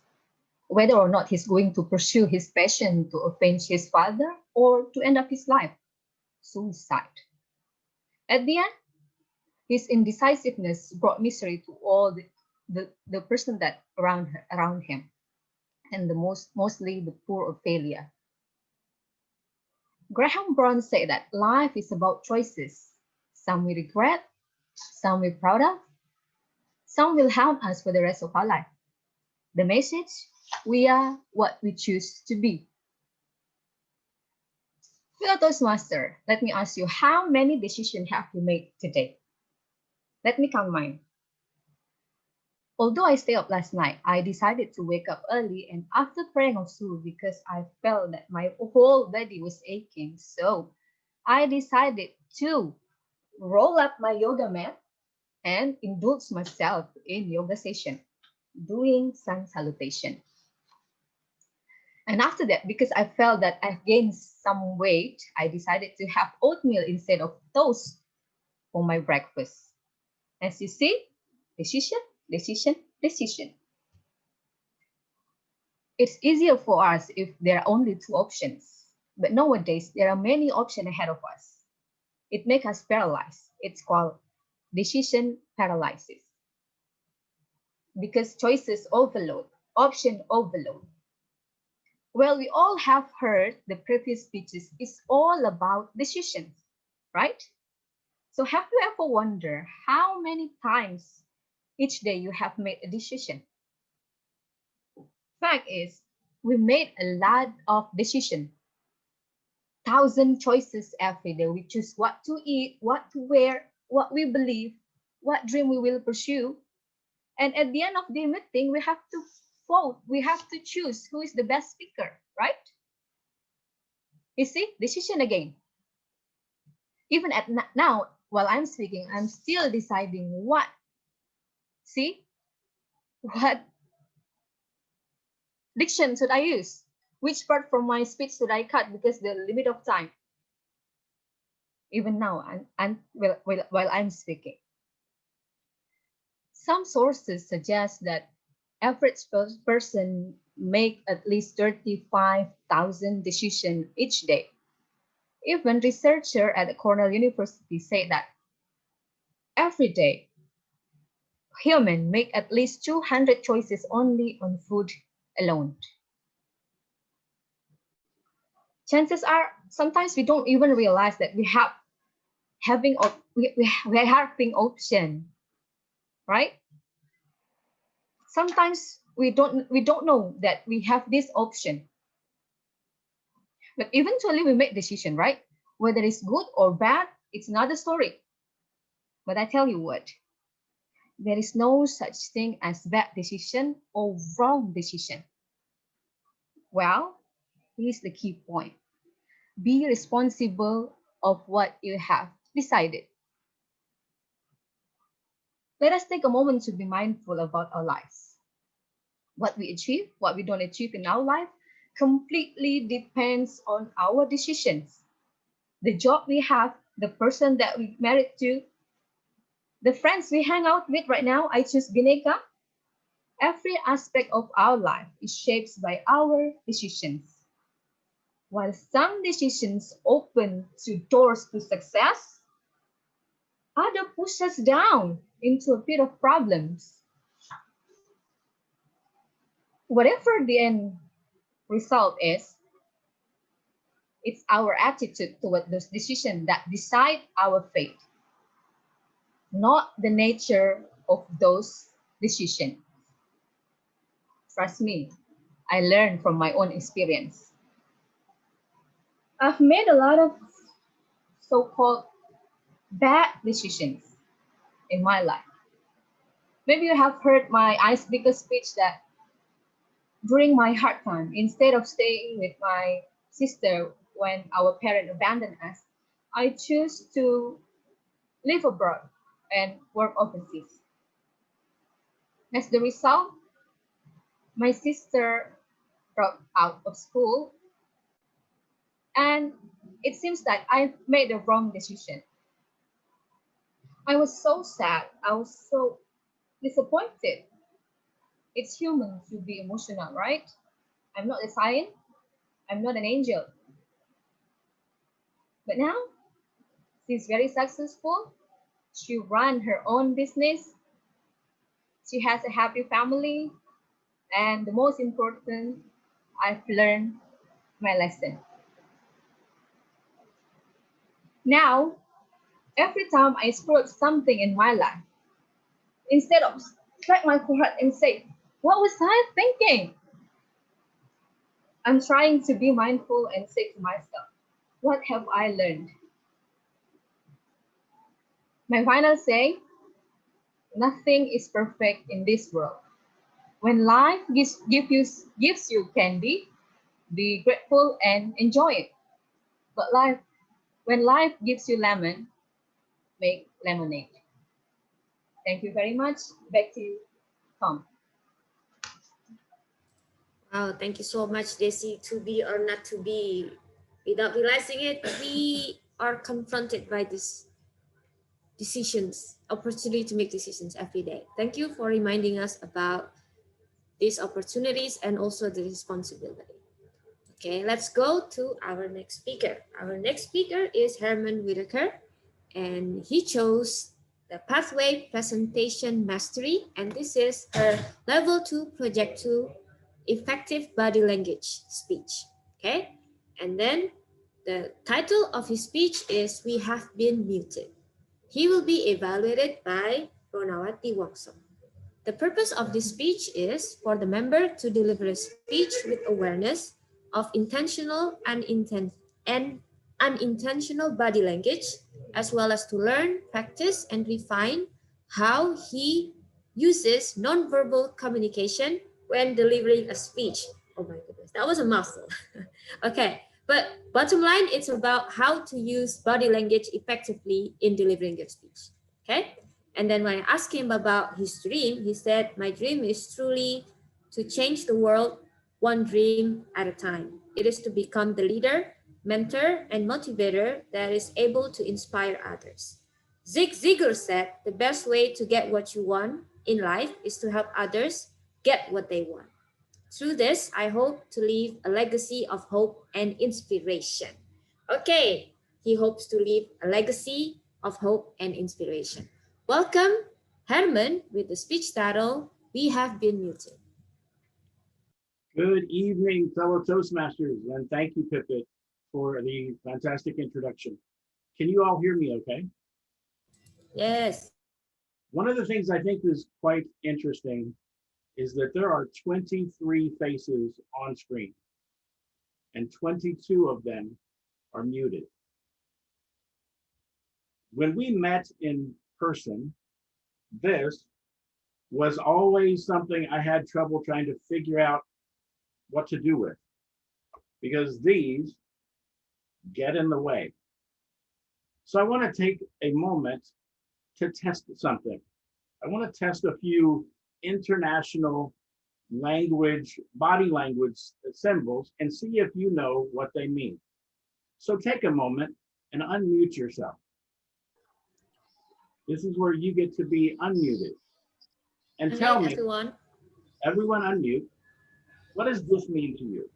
whether or not he's going to pursue his passion to avenge his father or to end up his life, suicide. At the end, his indecisiveness brought misery to all the person that around him, and mostly the poor Ophelia. Graham Brown said that life is about choices. Some we regret, some we're proud of, some will haunt us for the rest of our life. The message, we are what we choose to be. Fellow Toastmaster, let me ask you, how many decisions have you made today? Let me count mine. Although I stayed up last night, I decided to wake up early and after praying of Subuh because I felt that my whole body was aching. So I decided to roll up my yoga mat and indulge myself in yoga session, doing sun salutation. And after that, because I felt that I gained some weight, I decided to have oatmeal instead of toast for my breakfast. As you see, decision, decision, decision. It's easier for us if there are only two options. But nowadays, there are many options ahead of us. It makes us paralyzed. It's called decision paralysis. Because choices overload, option overload. Well, we all have heard the previous speeches is all about decisions, right? So have you ever wondered how many times each day you have made a decision? Fact is, we made a lot of decisions. 1,000 choices every day. We choose what to eat, what to wear, what we believe, what dream we will pursue. And at the end of the meeting, we have to vote. We have to choose who is the best speaker, right? You see, decision again. Even at now, while I'm speaking, I'm still deciding what. See, what diction should I use? Which part from my speech should I cut because the limit of time? Even now, while I'm speaking. Some sources suggest that average person make at least 35,000 decisions each day. Even researcher at Cornell University say that every day humans make at least 200 choices only on food alone. Chances are sometimes we don't even realize that we are having option, right? Sometimes we don't know that we have this option. But eventually we make decision, right? Whether it's good or bad, it's another story. But I tell you what, there is no such thing as bad decision or wrong decision. Well, here's the key point. Be responsible of what you have decided. Let us take a moment to be mindful about our lives. What we achieve, what we don't achieve in our life, completely depends on our decisions. The job we have, the person that we married to, the friends we hang out with right now, I choose Bhinneka. Every aspect of our life is shaped by our decisions. While some decisions open to doors to success, others push us down into a pit of problems. Whatever the end result is, it's our attitude toward those decisions that decide our fate, not the nature of those decisions. Trust me, I learned from my own experience. I've made a lot of so-called bad decisions in my life. Maybe you have heard my icebreaker speech that during my hard time, instead of staying with my sister when our parent abandoned us, I choose to live abroad and work overseas. As the result, my sister dropped out of school, and it seems that I made the wrong decision. I was so sad. I was so disappointed. It's human to be emotional, right? I'm not a saint. I'm not an angel. But now she's very successful. She runs her own business. She has a happy family. And the most important, I've learned my lesson. Now, every time I screw up something in my life, instead of strike my forehead and say, what was I thinking? I'm trying to be mindful and say to myself, what have I learned? My final say, nothing is perfect in this world. When life gives you candy, be grateful and enjoy it. But when life gives you lemon, make lemonade. Thank you very much. Back to you, Tom. Wow, thank you so much, Desi. To be or not to be, without realizing it, we are confronted by these decisions, opportunity to make decisions every day. Thank you for reminding us about these opportunities and also the responsibility. Okay, let's go to our next speaker. Our next speaker is Herman Whitaker, and he chose the Pathway Presentation Mastery, and this is her Level 2 Project 2 Effective Body Language Speech. Okay, and then the title of his speech is We Have Been Muted. He will be evaluated by Ronawati Wongso. The purpose of this speech is for the member to deliver a speech with awareness of intentional and unintentional body language, as well as to learn, practice, and refine how he uses nonverbal communication when delivering a speech. Oh my goodness, that was a mouthful. Okay, but bottom line, it's about how to use body language effectively in delivering your speech. Okay, and then when I asked him about his dream, he said, my dream is truly to change the world one dream at a time. It is to become the leader, mentor, and motivator that is able to inspire others. Zig Ziglar said, the best way to get what you want in life is to help others get what they want. Through this, I hope to leave a legacy of hope and inspiration. Okay, he hopes to leave a legacy of hope and inspiration. Welcome, Herman, with the speech title, We Have Been Muted. Good evening, fellow Toastmasters, and thank you, Pipit, for the fantastic introduction. Can you all hear me okay? Yes. One of the things I think is quite interesting is that there are 23 faces on screen, and 22 of them are muted. when we met in person, this was always something I had trouble trying to figure out what to do with, because these get in the way. So I want to take a moment to test something. I want to test a few international language, body language symbols and see if you know what they mean. So take a moment and unmute yourself. This is where you get to be unmuted. And tell me, everyone unmute, what does this mean to you?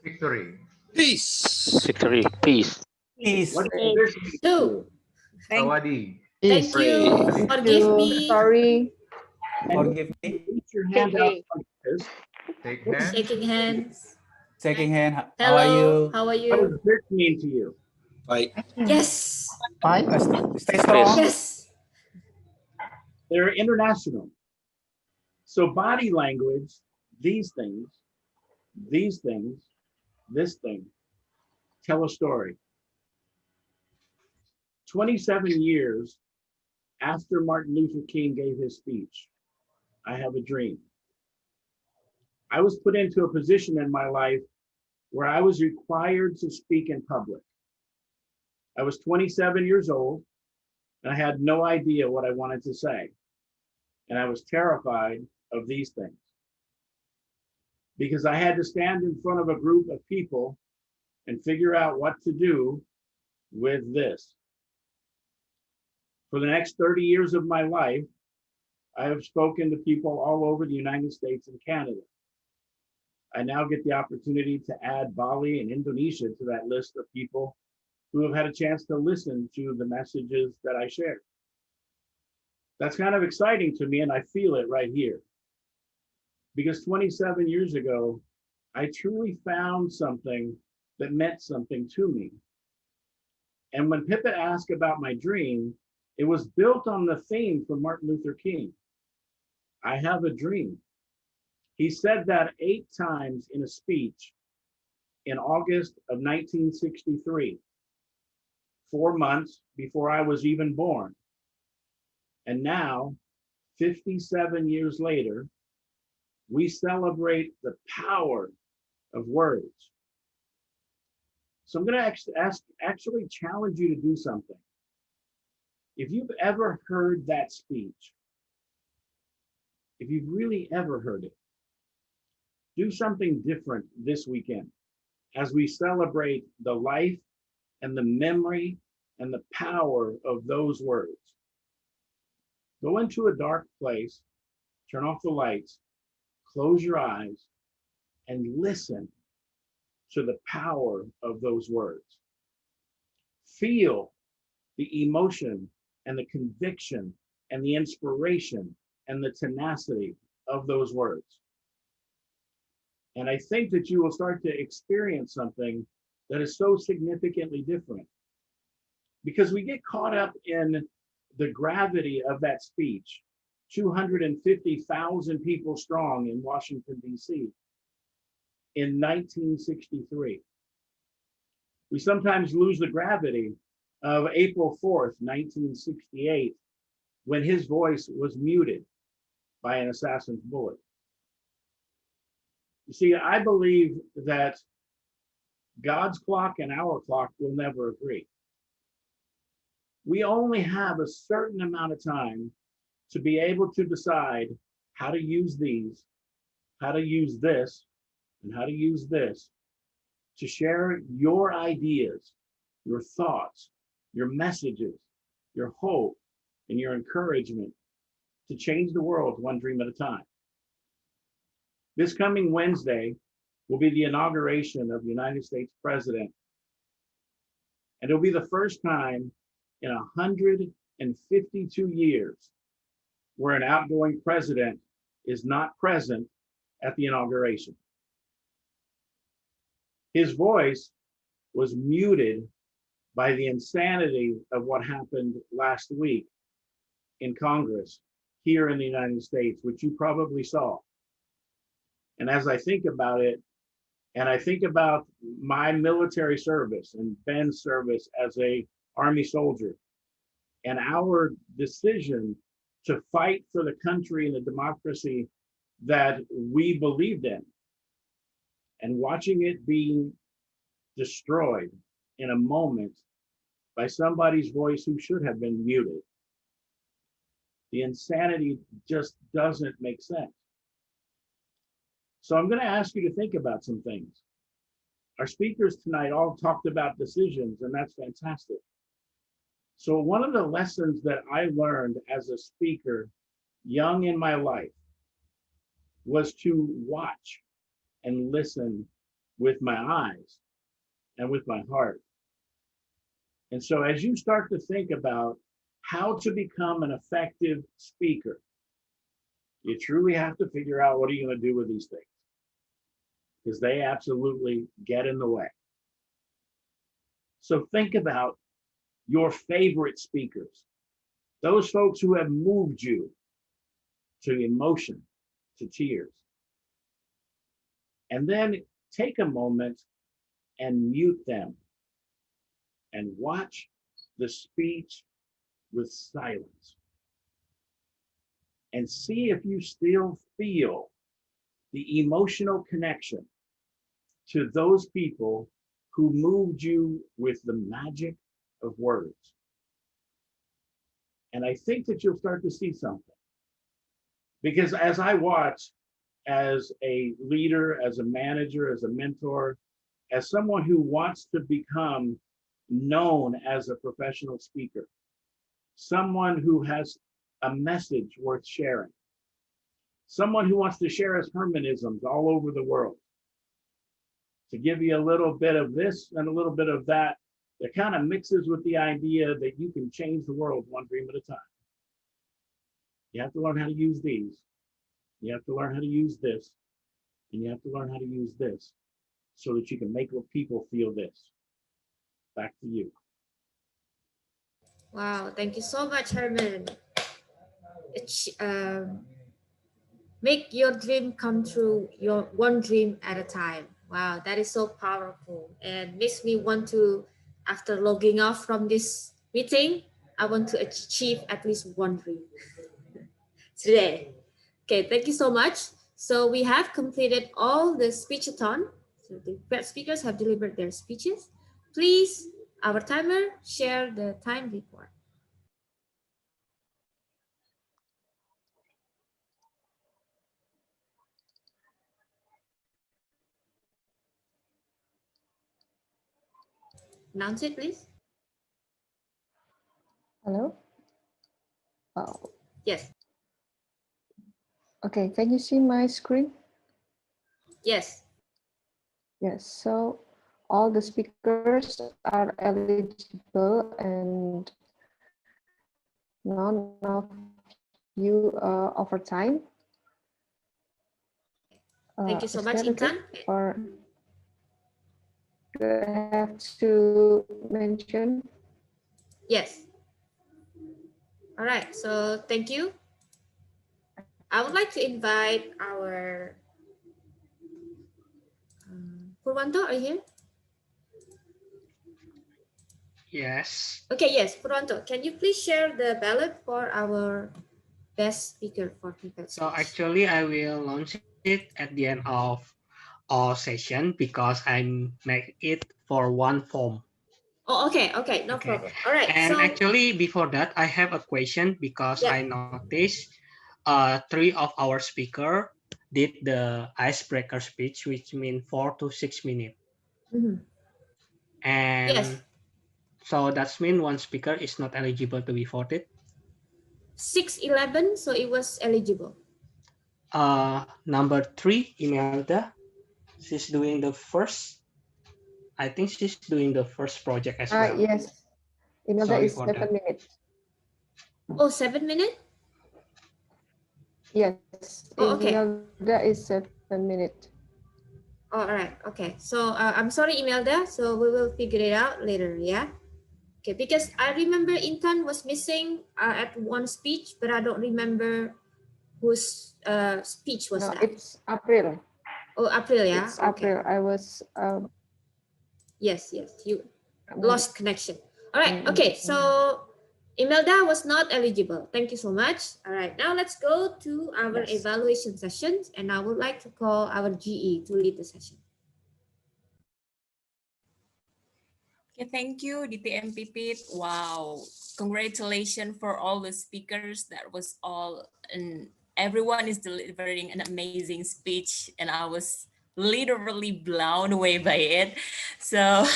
Victory. Peace. Victory. Peace. Peace. What does this mean to you? Sawadi. Thank you. Forgive me. Sorry. And Forgive me. reach your hand out like this. Shake hands. Shaking hands. Shaking hand. How Hello. are you? How are What you? does this mean to you? Fight. Yes. Stay strong. Yes. They're international. So body language, these things, this thing, tell a story. 27 years after Martin Luther King gave his speech, I have a dream. I was put into a position in my life where I was required to speak in public. I was 27 years old and I had no idea what I wanted to say. And I was terrified of these things because I had to stand in front of a group of people and figure out what to do with this. For the next 30 years of my life, I have spoken to people all over the United States and Canada. I now get the opportunity to add Bali and Indonesia to that list of people who have had a chance to listen to the messages that I share. That's kind of exciting to me, and I feel it right here. Because 27 years ago, I truly found something that meant something to me. And when Pippa asked about my dream, it was built on the theme from Martin Luther King. I have a dream. He said that 8 times in a speech in August of 1963, 4 months before I was even born. And now, 57 years later, we celebrate the power of words. So I'm going to actually challenge you to do something. If you've ever heard that speech, if you've really ever heard it, do something different this weekend as we celebrate the life and the memory and the power of those words. Go into a dark place, turn off the lights, close your eyes, and listen to the power of those words. Feel the emotion and the conviction and the inspiration and the tenacity of those words. And I think that you will start to experience something that is so significantly different. Because we get caught up in the gravity of that speech, 250,000 people strong in Washington, D.C. in 1963. We sometimes lose the gravity of April 4th, 1968, when his voice was muted by an assassin's bullet. You see, I believe that God's clock and our clock will never agree. We only have a certain amount of time to be able to decide how to use these, how to use this, and how to use this to share your ideas, your thoughts, your messages, your hope, and your encouragement to change the world one dream at a time. This coming Wednesday will be the inauguration of the United States president. And it'll be the first time in 152 years where an outgoing president is not present at the inauguration. His voice was muted by the insanity of what happened last week in Congress here in the United States, which you probably saw. And as I think about it, and I think about my military service and Ben's service as a Army soldier, and our decision to fight for the country and the democracy that we believed in, and watching it being destroyed in a moment by somebody's voice who should have been muted. The insanity just doesn't make sense. So I'm going to ask you to think about some things. Our speakers tonight all talked about decisions, and that's fantastic. So one of the lessons that I learned as a speaker young in my life was to watch and listen with my eyes and with my heart. And so as you start to think about how to become an effective speaker, you truly have to figure out what are you going to do with these things, because they absolutely get in the way. So think about your favorite speakers, those folks who have moved you to emotion, to tears. And then take a moment and mute them and watch the speech with silence. And see if you still feel the emotional connection to those people who moved you with the magic of words. And I think that you'll start to see something. Because as I watch, as a leader, as a manager, as a mentor, as someone who wants to become known as a professional speaker, someone who has a message worth sharing, someone who wants to share his Hermanisms all over the world, to give you a little bit of this and a little bit of that, that kind of mixes with the idea that you can change the world one dream at a time. You have to learn how to use these. You have to learn how to use this. And you have to learn how to use this so that you can make people feel this. Back to you. Wow, thank you so much, Herman. Make your dream come true, your one dream at a time. Wow, that is so powerful and makes me want to, after logging off from this meeting, I want to achieve at least one dream today. Okay, thank you so much. So we have completed all the speechathon. So the great speakers have delivered their speeches. Please, our timer, share the time report. Announce it, please. Hello? Oh, Yes. okay, can you see my screen? Yes. Yes, so all the speakers are eligible and none of you over time. Thank you so Is much, that okay? Intan. Or do I have to mention? Yes. All right, so thank you. I would like to invite our Purwanto, are you here? Yes. Okay, yes, Purwanto, can you please share the ballot for our best speaker for prepared So speech? actually, I will launch it at the end of all session because I make it for one form. Oh, okay, okay, no problem. All right, And so actually, before that, I have a question because yeah. I noticed three of our speaker did the icebreaker speech, which means 4 to 6 minutes. Mhm. And Yes, so that means one speaker is not eligible to be voted. 6:11, so it was eligible. Number 3, Imelda, she's doing the first. I think she's doing the first project as well. Yes, Imelda Sorry is for 7 that. minutes. Oh, 7 minutes? Yes, Oh, okay. Imelda is 7 minutes. Oh, all right, okay. So I'm sorry, Imelda, so we will figure it out later, yeah? Okay, because I remember Intan was missing at one speech, but I don't remember whose speech was No, that. it's April. Oh, April, yeah? It's Okay. April. I was Yes, you lost connection. All right, okay, so Imelda was not eligible. Thank you so much. All right, now let's go to our Yes. evaluation sessions, and I would like to call our GE to lead the session. Okay, thank you, DTMPP. Wow, congratulations for all the speakers. That was all, and everyone is delivering an amazing speech, and I was literally blown away by it. So,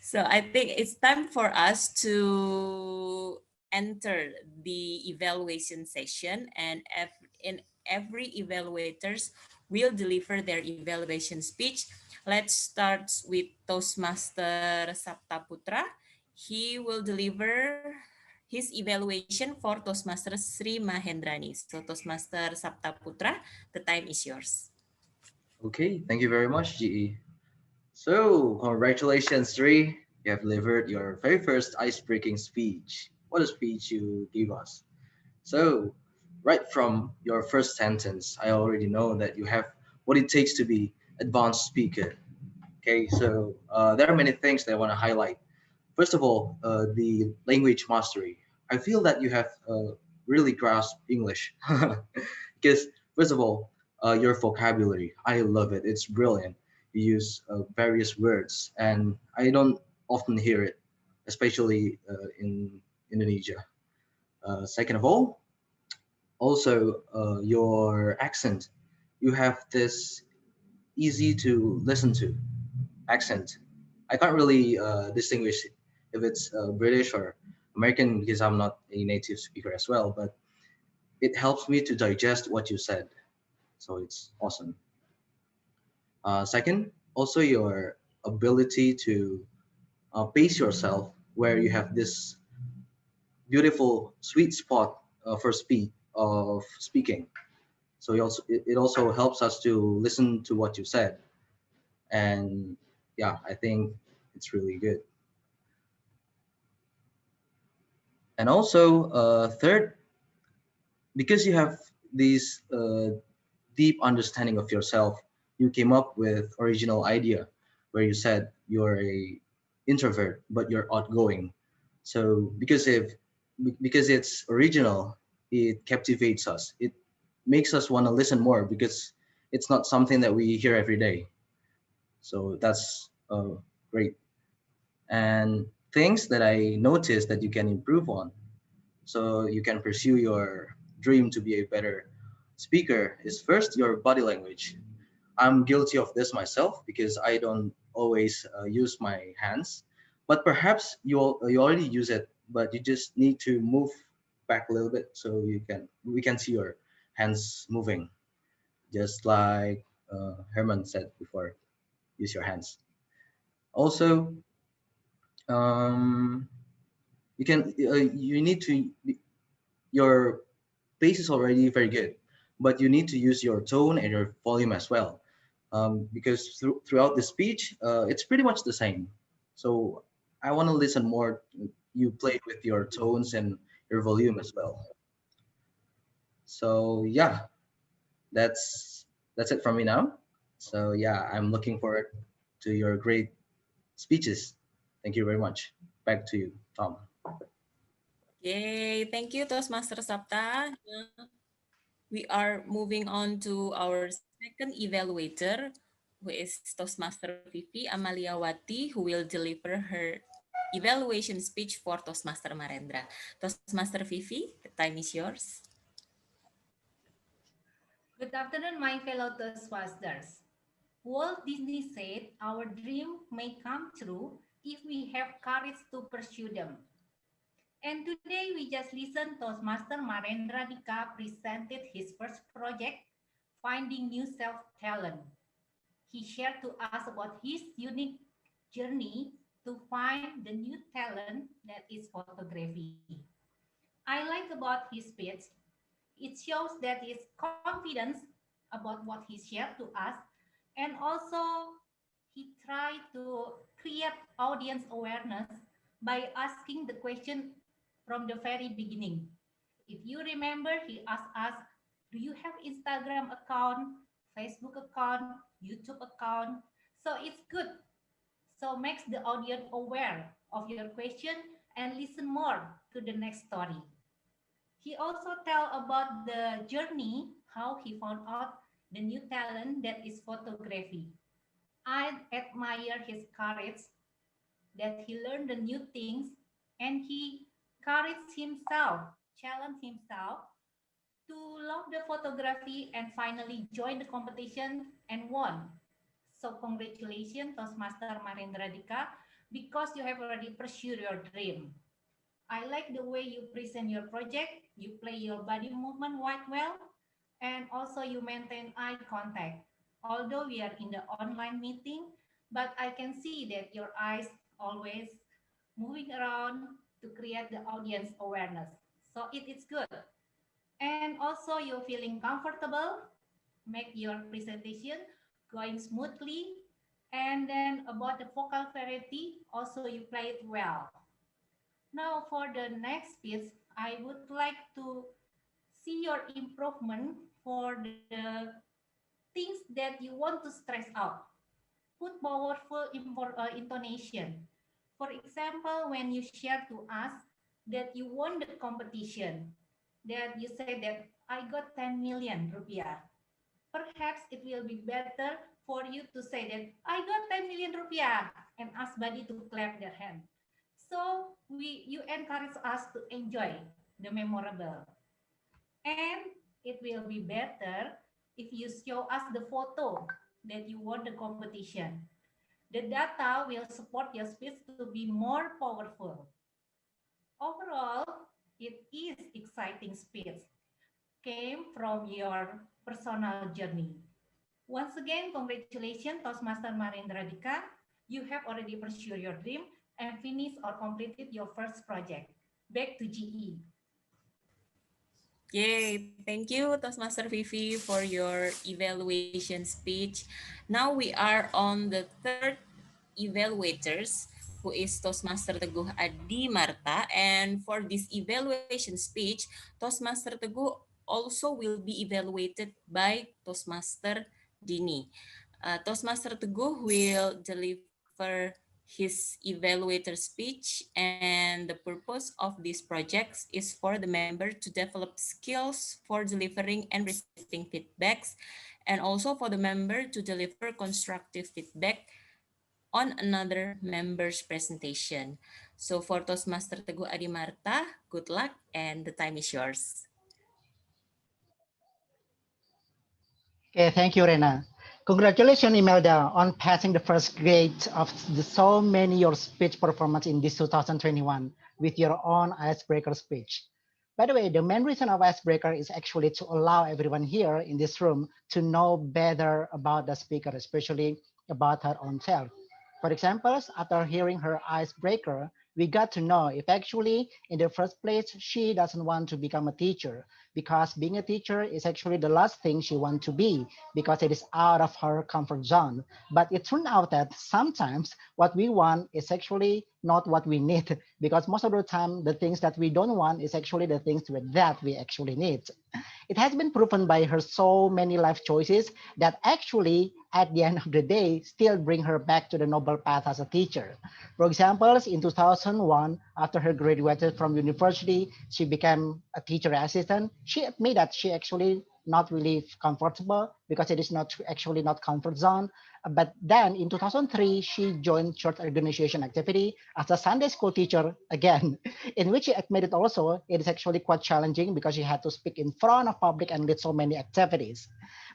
so I think it's time for us to enter the evaluation session, and in every evaluators will deliver their evaluation speech. Let's start with Toastmaster Sapta Putra. He will deliver his evaluation for Toastmaster Sri Mahendrani. So Toastmaster Sapta Putra, the time is yours. Okay, thank you very much, GE. So, congratulations, Sri. You have delivered your very first ice-breaking speech. What a speech you gave us. So, right from your first sentence, I already know that you have what it takes to be advanced speaker. Okay, so there are many things that I want to highlight. First of all, the language mastery. I feel that you have really grasped English because, first of all, your vocabulary. I love it. It's brilliant. You use various words, and I don't often hear it, especially in Indonesia. Second of all, also your accent. You have this easy to listen to accent. I can't really distinguish if it's British or American because I'm not a native speaker as well, but it helps me to digest what you said. So it's awesome. Second, also your ability to pace yourself where you have this beautiful sweet spot for speed of speaking. So it also helps us to listen to what you said. And yeah, I think it's really good. And also, third, because you have this deep understanding of yourself, you came up with original idea where you said you're a introvert but you're outgoing. So because it's original, it captivates us. It makes us want to listen more because it's not something that we hear every day. So that's great. And things that I noticed that you can improve on so you can pursue your dream to be a better speaker is first your body language. I'm guilty of this myself because I don't always use my hands, but perhaps you already use it, but you just need to move back a little bit so we can see your hands moving, just like Herman said before. Use your hands. Also, um, you need to your pace is already very good, but you need to use your tone and your volume as well, because throughout the speech, it's pretty much the same. So I want to listen more. You play with your tones and your volume as well. So yeah, that's it from me now. So yeah, I'm looking forward to your great speeches. Thank you very much. Back to you, Tom. Yay, thank you, Toastmaster Sapta. We are moving on to our second evaluator, who is Toastmaster Vivi Amaliawati, who will deliver her evaluation speech for Toastmaster Marendra. Toastmaster Vivi, the time is yours. Good afternoon, my fellow Toastmasters. Walt Disney said our dream may come true if we have courage to pursue them. And today we just listened Toastmaster Marendra Dika presented his first project, Finding New Self-Talent. He shared to us about his unique journey to find the new talent that is photography. I like about his speech, it shows that his confidence about what he shared to us, and also he tried to create audience awareness by asking the question from the very beginning. If you remember, he asked us, do you have Instagram account, Facebook account, YouTube account? So it's good. So makes the audience aware of your question and listen more to the next story. He also tell about the journey, how he found out the new talent that is photography. I admire his courage that he learned the new things and he encouraged himself, challenged himself to love the photography and finally join the competition and won. So congratulations Toastmaster Marindra Dika because you have already pursued your dream. I like the way you present your project, you play your body movement quite well, and also you maintain eye contact. Although we are in the online meeting, but I can see that your eyes always moving around to create the audience awareness. So it is good. And also you're feeling comfortable, make your presentation going smoothly. And then about the vocal variety, also you play it well. Now for the next piece, I would like to see your improvement for the things that you want to stress out. Put powerful intonation. For example, when you share to us that you won the competition, that you say that I got 10 million rupiah. Perhaps it will be better for you to say that I got 10 million rupiah and ask buddy to clap their hand. So you encourage us to enjoy the memorable. And it will be better if you show us the photo that you won the competition. The data will support your speech to be more powerful. Overall, it is exciting speech came from your personal journey. Once again, congratulations, Toastmaster Marindra Dika. You have already pursued your dream and finished or completed your first project. Back to GE. Yay, thank you Toastmaster Vivi for your evaluation speech. Now we are on the third evaluators who is Toastmaster Teguh Adi Marta, and for this evaluation speech Toastmaster Teguh also will be evaluated by Toastmaster Dini. Toastmaster Teguh will deliver his evaluator speech, and the purpose of these projects is for the member to develop skills for delivering and receiving feedbacks, and also for the member to deliver constructive feedback on another member's presentation. So for Toastmaster Teguh Adi Marta, good luck and the time is yours. Okay, thank you, Rena. Congratulations, Imelda, on passing the first grade of the so many your speech performance in this 2021 with your own icebreaker speech. By the way, the main reason of icebreaker is actually to allow everyone here in this room to know better about the speaker, especially about her own self. For example, after hearing her icebreaker, we got to know if actually in the first place she doesn't want to become a teacher, because being a teacher is actually the last thing she wants to be because it is out of her comfort zone. But it turned out that sometimes what we want is actually not what we need because most of the time the things that we don't want is actually the things that we actually need. It has been proven by her so many life choices that actually at the end of the day still bring her back to the noble path as a teacher. For example, in 2001, after her graduated from university, she became a teacher assistant. She admitted that she actually not really comfortable because it is not actually not comfort zone. But then in 2003, she joined church organization activity as a Sunday school teacher again, in which she admitted also it is actually quite challenging because she had to speak in front of public and lead so many activities.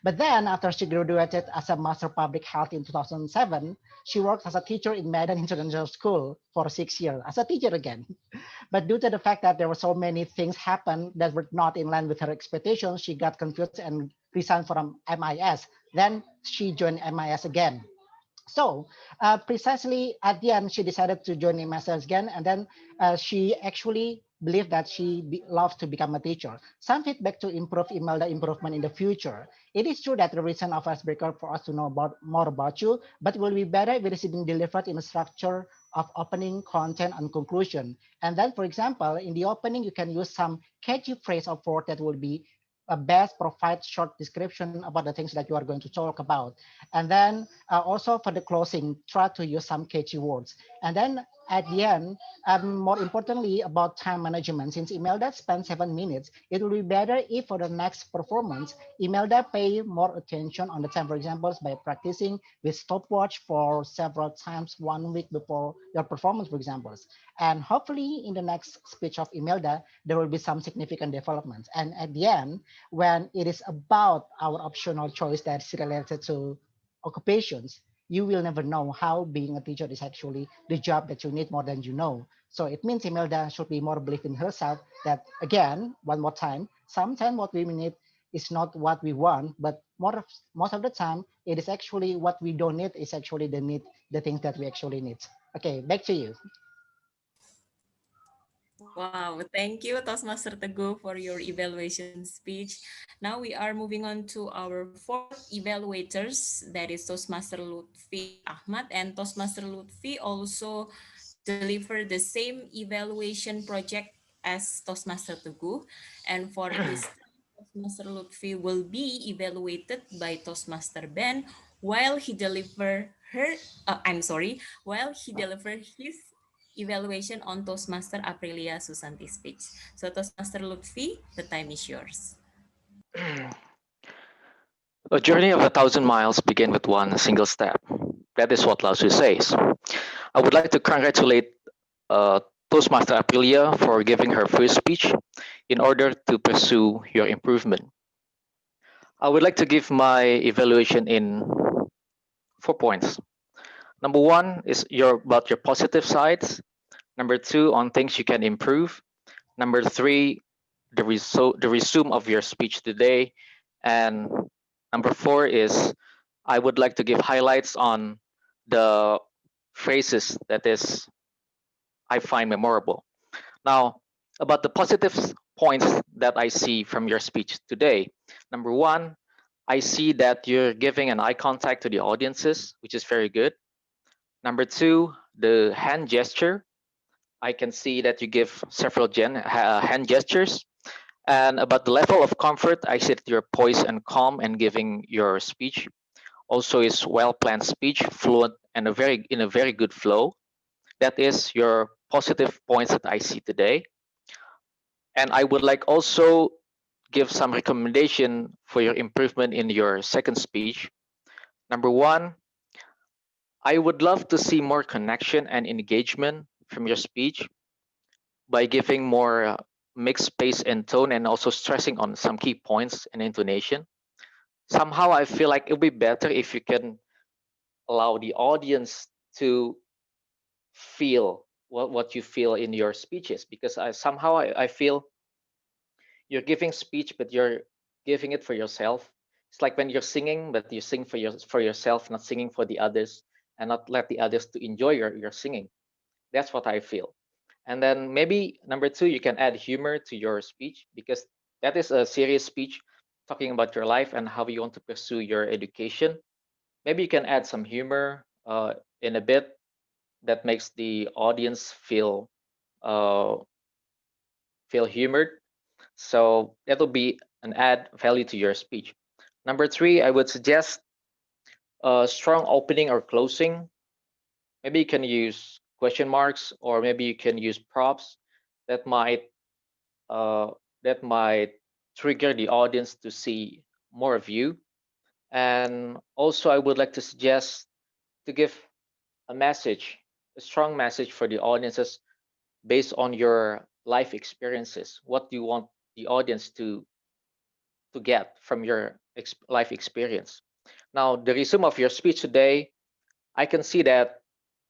But then after she graduated as a Master Public Health in 2007, she worked as a teacher in Medan International School for 6 years as a teacher again. But due to the fact that there were so many things happen that were not in line with her expectations, she got confused and resigned from MIS. Then she joined MIS again. So precisely at the end, she decided to join MSS again, and then she actually believed that she loves to become a teacher. Some feedback to improve email the improvement in the future. It is true that the reason of icebreaker for us to know about more about you, but it will be better if it is being delivered in a structure of opening, content, and conclusion. And then, for example, in the opening, you can use some catchy phrase or word that will be a best provide short description about the things that you are going to talk about. And then also for the closing, try to use some catchy words. And then at the end, more importantly about time management, since Imelda spent 7 minutes, it will be better if for the next performance, Imelda pay more attention on the time, for example, by practicing with stopwatch for several times 1 week before your performance, for example. And hopefully in the next speech of Imelda, there will be some significant developments. And at the end, when it is about our optional choice that's related to occupations, you will never know how being a teacher is actually the job that you need more than you know. So it means Imelda should be more believe in herself that again, one more time, sometimes what we need is not what we want, but most of the time it is actually what we don't need is actually the things that we actually need. Okay, back to you. Wow, thank you, Toastmaster Teguh, for your evaluation speech. Now we are moving on to our fourth evaluators, that is Toastmaster Lutfi Ahmad, and Toastmaster Lutfi also deliver the same evaluation project as Toastmaster Teguh. And for this Toastmaster Lutfi will be evaluated by Toastmaster Ben while he deliver while he deliver his evaluation on Toastmaster Aprilia Susanti speech. So Toastmaster Lutfi, the time is yours. A journey of 1,000 miles begins with one single step. That is what Lao Tzu says. I would like to congratulate uh, Toastmaster Aprilia for giving her first speech in order to pursue your improvement. I would like to give my evaluation in 4 points. Number one is about your positive sides. Number two, on things you can improve. Number three, the resume of your speech today. And number four is I would like to give highlights on the phrases that is I find memorable. Now, about the positive points that I see from your speech today. Number one, I see that you're giving an eye contact to the audiences, which is very good. Number two, the hand gesture. I can see that you give several hand gestures. And about the level of comfort, I see that you're poised and calm and giving your speech. Also, is well-planned speech, fluent, and in a very good flow. That is your positive points that I see today. And I would like also give some recommendation for your improvement in your second speech. Number one, I would love to see more connection and engagement from your speech by giving more mixed pace and tone and also stressing on some key points and intonation. Somehow I feel like it would be better if you can allow the audience to feel what you feel in your speeches, because I feel you're giving speech but you're giving it for yourself. It's like when you're singing but you sing for yourself, not singing for the others, and not let the others to enjoy your singing. That's what I feel. And then maybe number two, you can add humor to your speech, because that is a serious speech talking about your life and how you want to pursue your education. Maybe you can add some humor in a bit that makes the audience uh, feel humored. So that will be an add value to your speech. Number three, I would suggest a strong opening or closing. Maybe you can use question marks, or maybe you can use props that might uh, that might trigger the audience to see more of you. And also, I would like to suggest to give a message, a strong message for the audiences based on your life experiences. What do you want the audience to get from your life experience? Now, the resume of your speech today, I can see that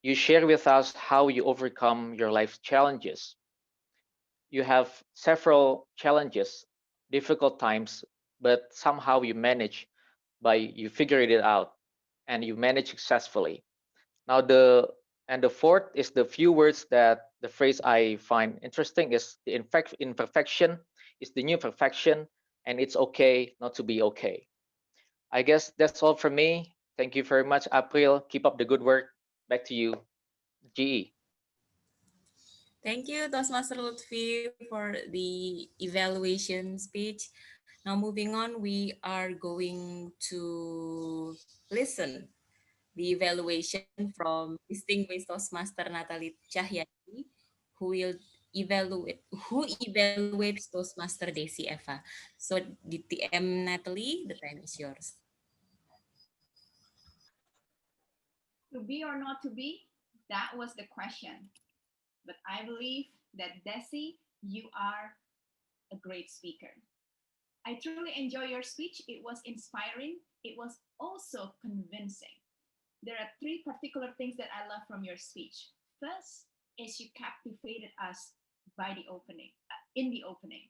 you share with us how you overcome your life challenges. You have several challenges, difficult times, but somehow you manage you figured it out and you manage successfully. Now the fourth is the few words that the phrase I find interesting is the imperfection is the new perfection, and it's okay not to be okay. I guess that's all from me. Thank you very much, April. Keep up the good work. Back to you, GE. Thank you, Toastmaster Lutfi, for the evaluation speech. Now moving on, we are going to listen the evaluation from distinguished Toastmaster Natalie Cahyadi, who will evaluates Toastmaster Desi Eva. So DTM Natalie, the time is yours. To be or not to be, that was the question. But I believe that Desi, you are a great speaker. I truly enjoy your speech. It was inspiring. It was also convincing. There are three particular things that I love from your speech. First is you captivated us by the opening, in the opening.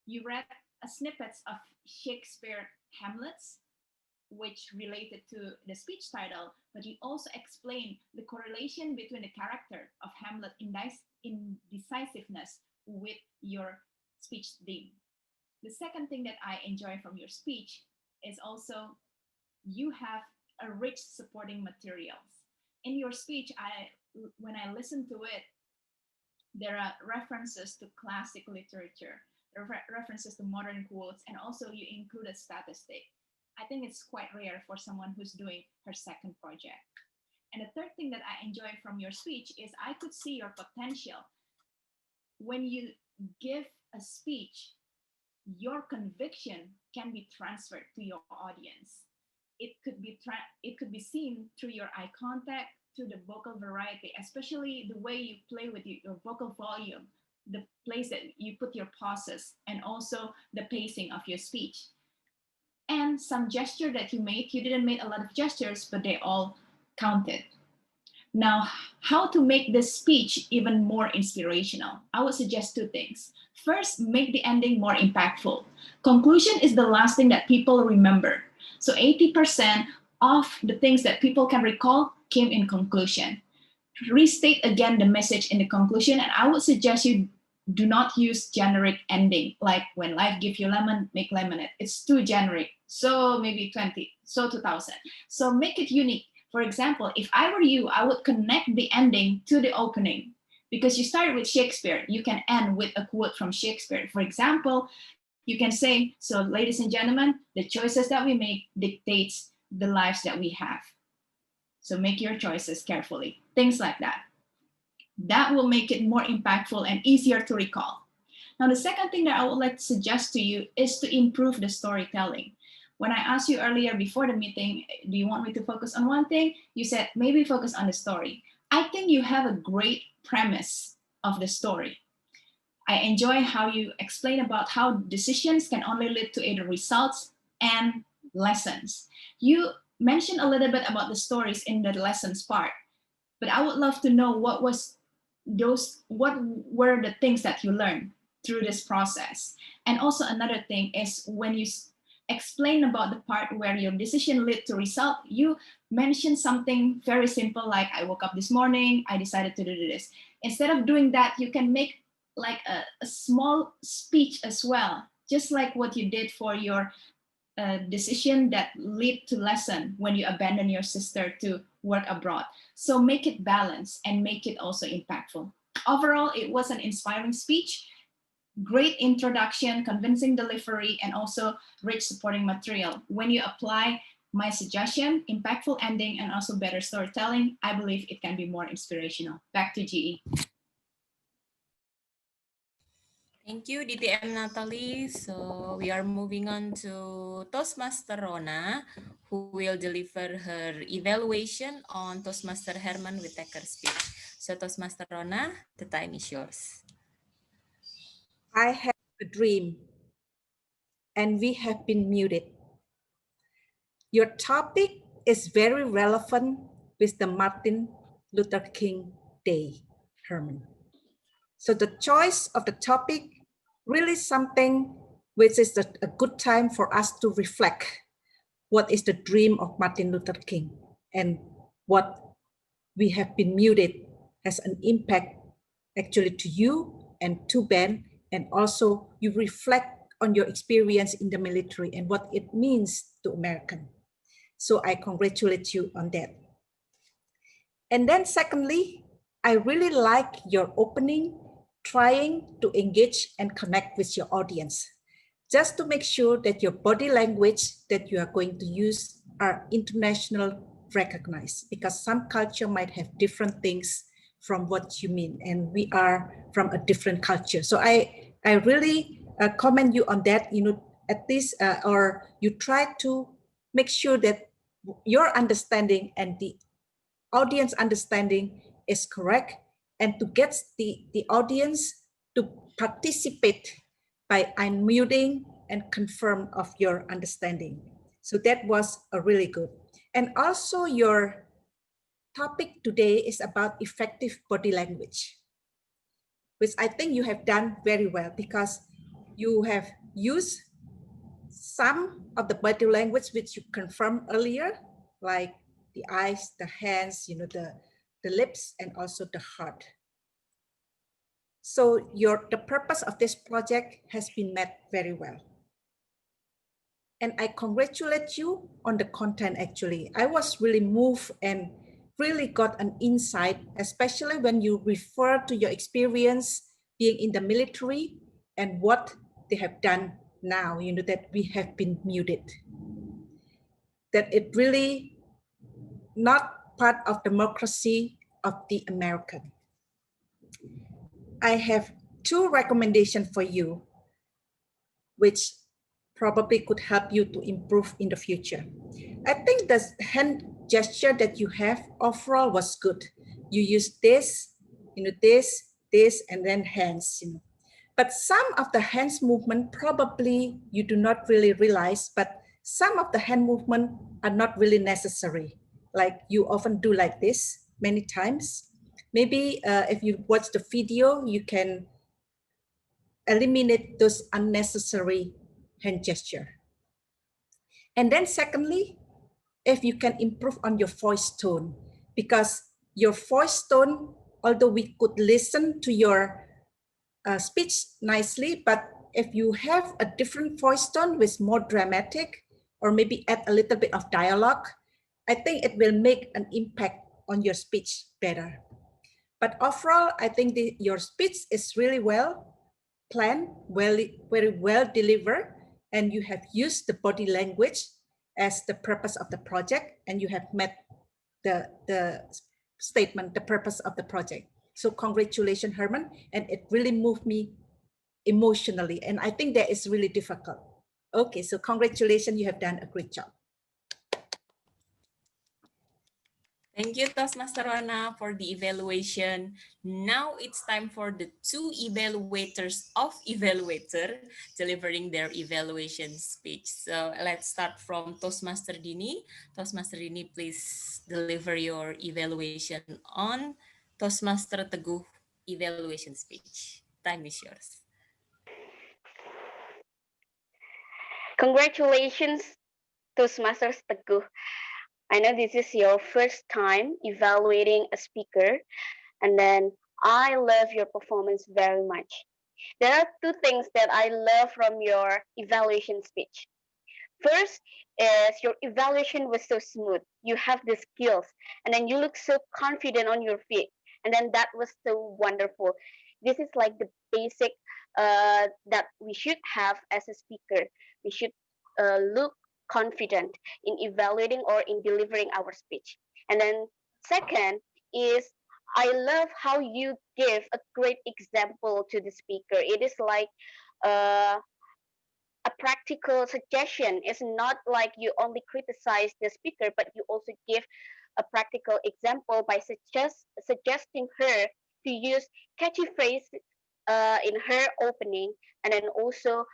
You read a snippets of Shakespeare Hamlet's, which related to the speech title, but you also explained the correlation between the character of Hamlet indecisiveness with your speech theme. The second thing that I enjoy from your speech is also you have a rich supporting materials. In your speech, when I listen to it, there are references to classic literature, references to modern quotes, and also you include a statistic. I think it's quite rare for someone who's doing her second project. And the third thing that I enjoy from your speech is I could see your potential. When you give a speech, your conviction can be transferred to your audience. It could be seen through your eye contact, through the vocal variety, especially the way you play with your vocal volume, the place that you put your pauses, and also the pacing of your speech. And some gesture that you made, you didn't make a lot of gestures, but they all counted. Now, how to make this speech even more inspirational? I would suggest two things. First, make the ending more impactful. Conclusion is the last thing that people remember. So 80% of the things that people can recall came in conclusion. Restate again the message in the conclusion, and I would suggest you do not use generic ending, like when life gives you lemon, make lemonade. It's too generic. So maybe 20, so 2000. So make it unique. For example, if I were you, I would connect the ending to the opening. Because you started with Shakespeare, you can end with a quote from Shakespeare. For example, you can say, so ladies and gentlemen, the choices that we make dictates the lives that we have. So make your choices carefully. Things like that. That will make it more impactful and easier to recall. Now, the second thing that I would like to suggest to you is to improve the storytelling. When I asked you earlier before the meeting, do you want me to focus on one thing? You said, maybe focus on the story. I think you have a great premise of the story. I enjoy how you explain about how decisions can only lead to either results and lessons. You mentioned a little bit about the stories in the lessons part, but I would love to know what were the things that you learned through this process. And also another thing is when you explain about the part where your decision led to result, you mentioned something very simple like, I woke up this morning, I decided to do this. Instead of doing that, you can make like a small speech as well, just like what you did for your decision that lead to lesson when you abandon your sister to work abroad. So make it balanced and make it also impactful. Overall, it was an inspiring speech, great introduction, convincing delivery, and also rich supporting material. When you apply my suggestion, impactful ending, and also better storytelling, I believe it can be more inspirational. Back to GE. Thank you, DTM Natalie. So we are moving on to Toastmaster Rona, who will deliver her evaluation on Toastmaster Herman Whitaker's speech. So Toastmaster Rona, the time is yours. I have a dream, and we have been muted. Your topic is very relevant with the Martin Luther King Day, Herman. So the choice of the topic really something which is a good time for us to reflect what is the dream of Martin Luther King and what we have been muted has an impact actually to you and to Ben, and also you reflect on your experience in the military and what it means to American. So I congratulate you on that. And then secondly, I really like your opening, trying to engage and connect with your audience, just to make sure that your body language that you are going to use are international recognize, because some culture might have different things from what you mean, and we are from a different culture. So I really commend you on that. At least or you try to make sure that your understanding and the audience understanding is correct, and to get the audience to participate by unmuting and confirm of your understanding. So that was a really good. And also your topic today is about effective body language, which I think you have done very well, because you have used some of the body language which you confirmed earlier, like the eyes, the hands, the lips, and also the heart. So the purpose of this project has been met very well. And I congratulate you on the content. Actually, I was really moved and really got an insight, especially when you refer to your experience being in the military and what they have done now, that we have been muted. That it really not part of democracy of the American. I have 2 recommendations for you, which probably could help you to improve in the future. I think the hand gesture that you have overall was good. You use this, this, and then hands. But some of the hands movement probably you do not really realize, but some of the hand movement are not really necessary. Like you often do like this many times. Maybe if you watch the video, you can eliminate those unnecessary hand gesture. And then secondly, if you can improve on your voice tone, because your voice tone, although we could listen to your speech nicely, but if you have a different voice tone with more dramatic, or maybe add a little bit of dialogue, I think it will make an impact on your speech better. But overall, I think your speech is really well planned, very well delivered, and you have used the body language as the purpose of the project, and you have met the statement, the purpose of the project. So congratulations, Herman, and it really moved me emotionally, and I think that is really difficult. Okay, so congratulations, you have done a great job. Thank you, Toastmaster Rona, for the evaluation. Now it's time for the 2 evaluators of evaluator delivering their evaluation speech. So let's start from Toastmaster Dini. Toastmaster Dini, please deliver your evaluation on Toastmaster Teguh evaluation speech. Time is yours. Congratulations, Toastmasters Teguh. I know this is your first time evaluating a speaker, and then I love your performance very much. There are 2 things that I love from your evaluation speech. First is your evaluation was so smooth. You have the skills, and then you look so confident on your feet, and then that was so wonderful. This is like the basic that we should have as a speaker. We should look confident in evaluating or in delivering our speech. And then second is I love how you give a great example to the speaker. It is like a practical suggestion. It's not like you only criticize the speaker, but you also give a practical example by suggesting her to use catchy phrase in her opening, and then also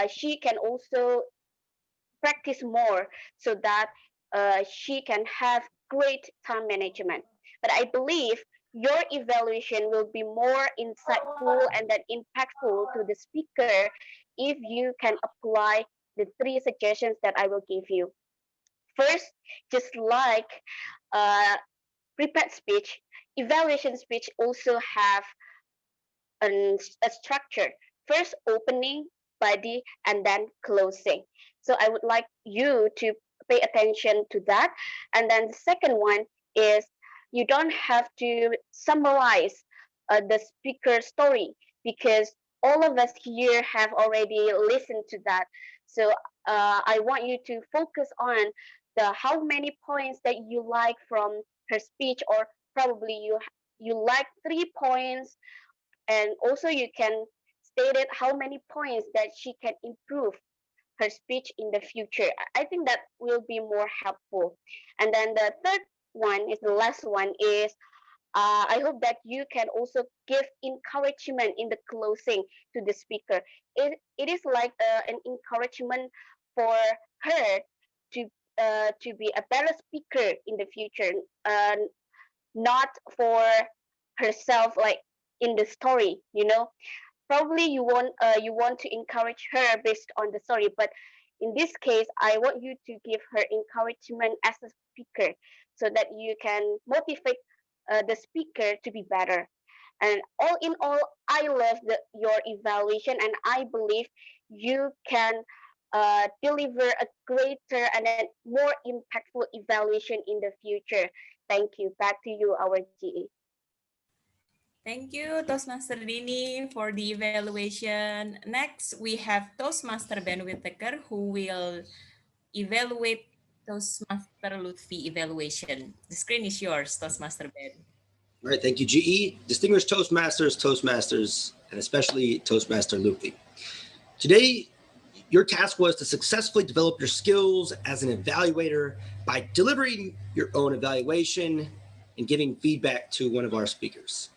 she can also practice more so that she can have great time management. But I believe your evaluation will be more insightful and then impactful to the speaker if you can apply the 3 suggestions that I will give you. First, just like prepared speech, evaluation speech also have a structure. First, opening, body, and then closing. So I would like you to pay attention to that. And then the second one is you don't have to summarize the speaker's story, because all of us here have already listened to that. So I want you to focus on the how many points that you like from her speech, or probably you like 3 points, and also you can state it how many points that she can improve her speech in the future. I think that will be more helpful. And then the third one is the last one is I hope that you can also give encouragement in the closing to the speaker. It is like an encouragement for her to to be a better speaker in the future, not for herself like in the story. Probably you want to encourage her based on the story, but in this case I want you to give her encouragement as a speaker, so that you can motivate the speaker to be better. And all in all, I love your evaluation, and I believe you can deliver a greater and a more impactful evaluation in the future. Thank you. Back to you, our GE. Thank you, Toastmaster Dini, for the evaluation. Next, we have Toastmaster Ben Whittaker, who will evaluate Toastmaster Lutfi evaluation. The screen is yours, Toastmaster Ben. All right, thank you, GE. Distinguished Toastmasters, and especially Toastmaster Lutfi. Today, your task was to successfully develop your skills as an evaluator by delivering your own evaluation and giving feedback to one of our speakers.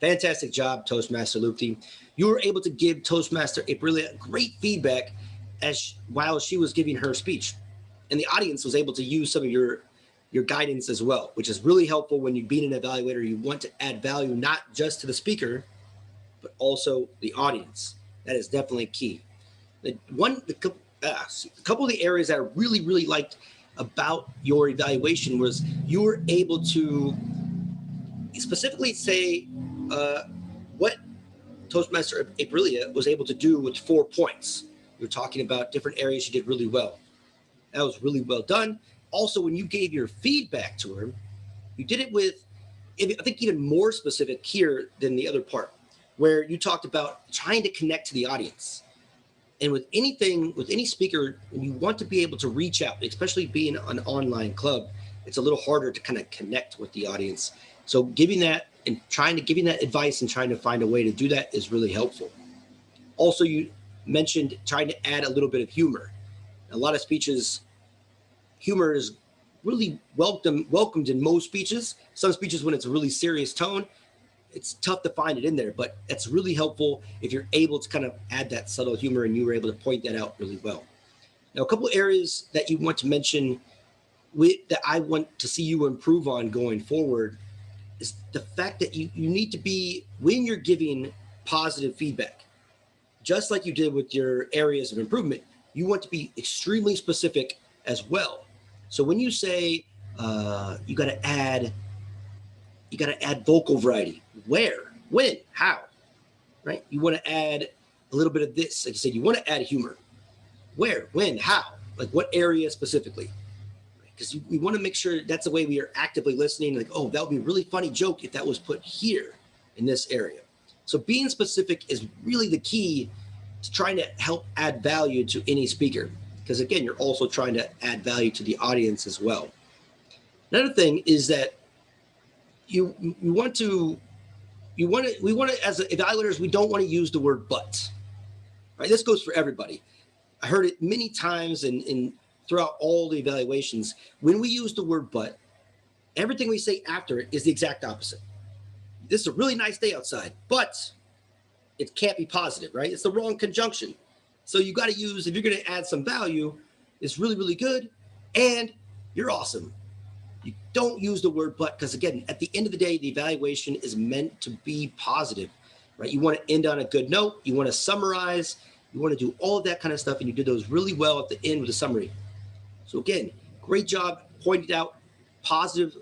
Fantastic job, Toastmaster Lutfi. You were able to give Toastmaster Aprilia great feedback while she was giving her speech. And the audience was able to use some of your guidance as well, which is really helpful when you're being an evaluator. You want to add value not just to the speaker, but also the audience. That is definitely key. A couple of the areas that I really, really liked about your evaluation was you were able to specifically say what Toastmaster Aprilia was able to do with 4 points. You were talking about different areas she did really well. That was really well done. Also, when you gave your feedback to her, you did it with, I think, even more specific here than the other part, where you talked about trying to connect to the audience. And with any speaker, you want to be able to reach out, especially being an online club, it's a little harder to kind of connect with the audience. So giving that advice and trying to find a way to do that is really helpful. Also, you mentioned trying to add a little bit of humor. A lot of speeches, humor is really welcomed in most speeches. Some speeches, when it's a really serious tone, it's tough to find it in there, but it's really helpful if you're able to kind of add that subtle humor, and you were able to point that out really well. Now, a couple of areas that you want to mention that I want to see you improve on going forward is the fact that you need to be, when you're giving positive feedback, just like you did with your areas of improvement, you want to be extremely specific as well. So when you say you got to add vocal variety, where, when, how, right? You want to add a little bit of this. Like you said, you want to add humor. Where, when, how, like what area specifically? Because we want to make sure that's the way we are actively listening. Like, oh, that would be a really funny joke if that was put here in this area. So being specific is really the key to trying to help add value to any speaker. Because again, you're also trying to add value to the audience as well. Another thing is that we want to, as evaluators, we don't want to use the word but, right? This goes for everybody. I heard it many times and throughout all the evaluations. When we use the word but, everything we say after it is the exact opposite. This is a really nice day outside, but it can't be positive, right? It's the wrong conjunction. So you got to use, if you're going to add some value, it's really, really good, and you're awesome. You don't use the word but, because again, at the end of the day, the evaluation is meant to be positive, right? You want to end on a good note. You want to summarize. You want to do all of that kind of stuff, and you did those really well at the end with a summary. So again, great job pointing out positive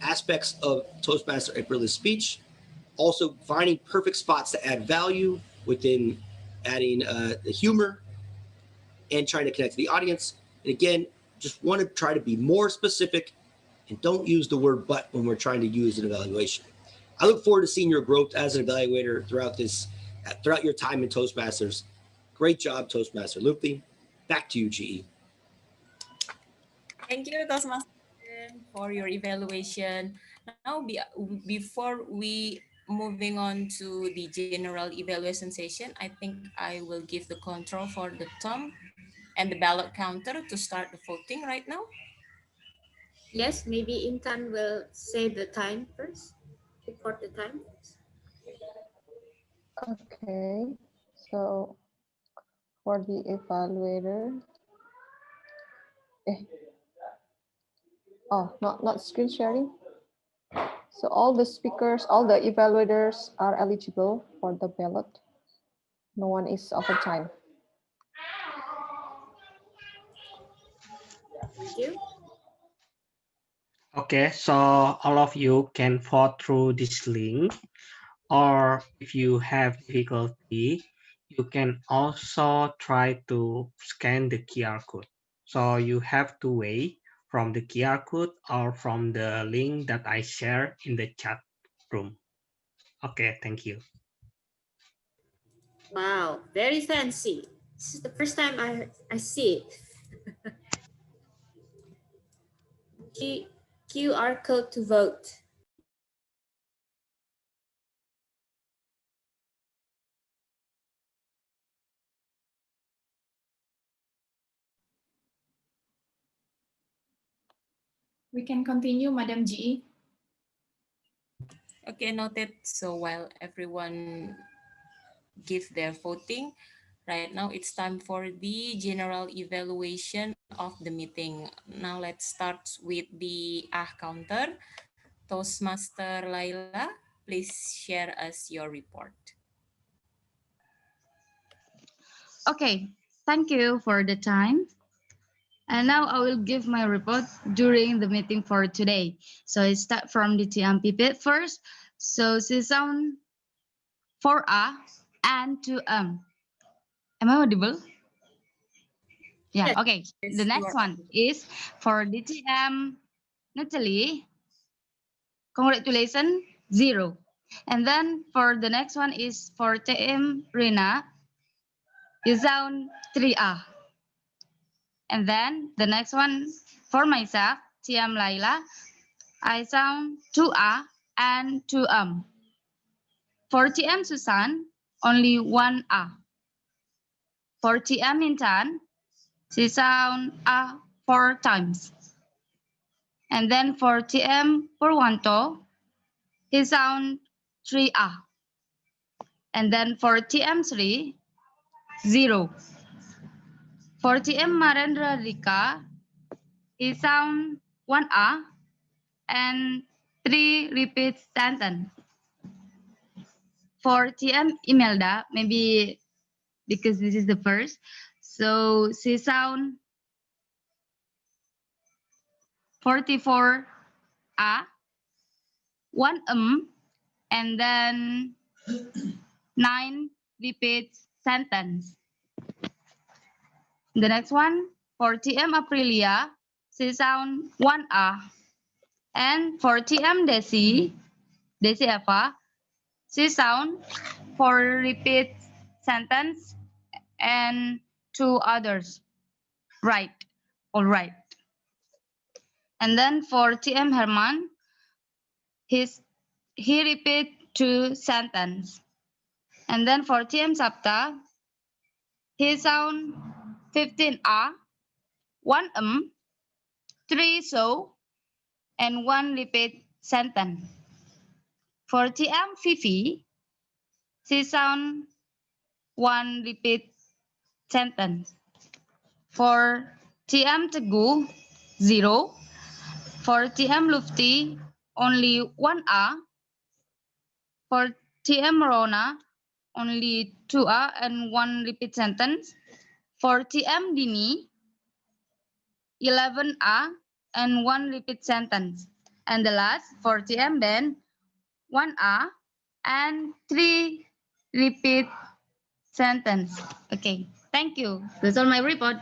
aspects of Toastmaster Aprilia's speech. Also finding perfect spots to add value within adding the humor and trying to connect to the audience. And again, just want to try to be more specific and don't use the word but when we're trying to use an evaluation. I look forward to seeing your growth as an evaluator throughout your time in Toastmasters. Great job, Toastmaster Lutfi. Back to you, GE. Thank you, Toastmaster, for your evaluation. Now, before we moving on to the general evaluation session, I think I will give the control for the Tom and the ballot counter to start the voting right now. Yes, maybe Intan will say the time first. Report the time. Okay, so for the evaluator, not screen sharing. So all the speakers, all the evaluators are eligible for the ballot. No one is over time. Thank you. Okay, so all of you can vote through this link, or if you have difficulty, you can also try to scan the QR code. So you have to wait from the QR code or from the link that I share in the chat room. Okay, thank you. Wow, very fancy. This is the first time I see it. QR code to vote. We can continue, Madam G. Okay, noted. So while everyone give their voting, right now it's time for the general evaluation of the meeting. Now let's start with the counter. Toastmaster Laila, please share us your report. Okay, thank you for the time. And now I will give my report during the meeting for today. So I start from the TMPP first. So season 4A and 2M. Am I audible? Yeah, Yes. okay. The Yes, you next are. one is for DTM Natalie. Congratulations, 0. And then for the next one is for TM Rina. You sound 3A. And then the next one for myself, TM Laila. I sound 2A and 2M. For TM Susan, only 1A. For TM Intan, she sound A 4 times. And then for TM Purwanto, he sound 3A. And then for TM Sri, 0. For TM Marendra Rika, he sound 1A and 3 repeat sentence. For TM Imelda, maybe because this is the first, so she sound 44A, 1 and then 9 repeat sentence. The next one, for TM Aprilia, she sound 1A. And for TM Desi Eva, she sound 4 repeat sentence and 2 others. Right, all right. And then for TM Herman, he repeat 2 sentence. And then for TM Sapta, he sound 15A, 1 3 so, and 1 repeat sentence. For TM Fifi, she sound 1 repeat sentence. For TM Teguh, 0. For TM Lufti, only 1A. For TM Rona, only 2A and 1 repeat sentence. For TM Dini, 11A and 1 repeat sentence. And the last, for TM Ben, 1A and 3 repeat sentence. Okay, thank you. That's all my report.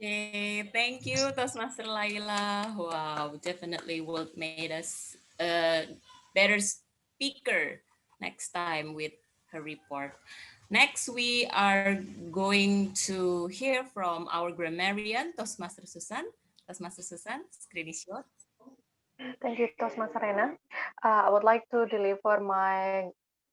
Okay, thank you, Toastmaster Laila. Wow, definitely will made us a better speaker next time with her report. Next, we are going to hear from our grammarian, Toastmaster Susan. Toastmaster Susan, screen is yours. Thank you, Toastmaster Rena. I would like to deliver my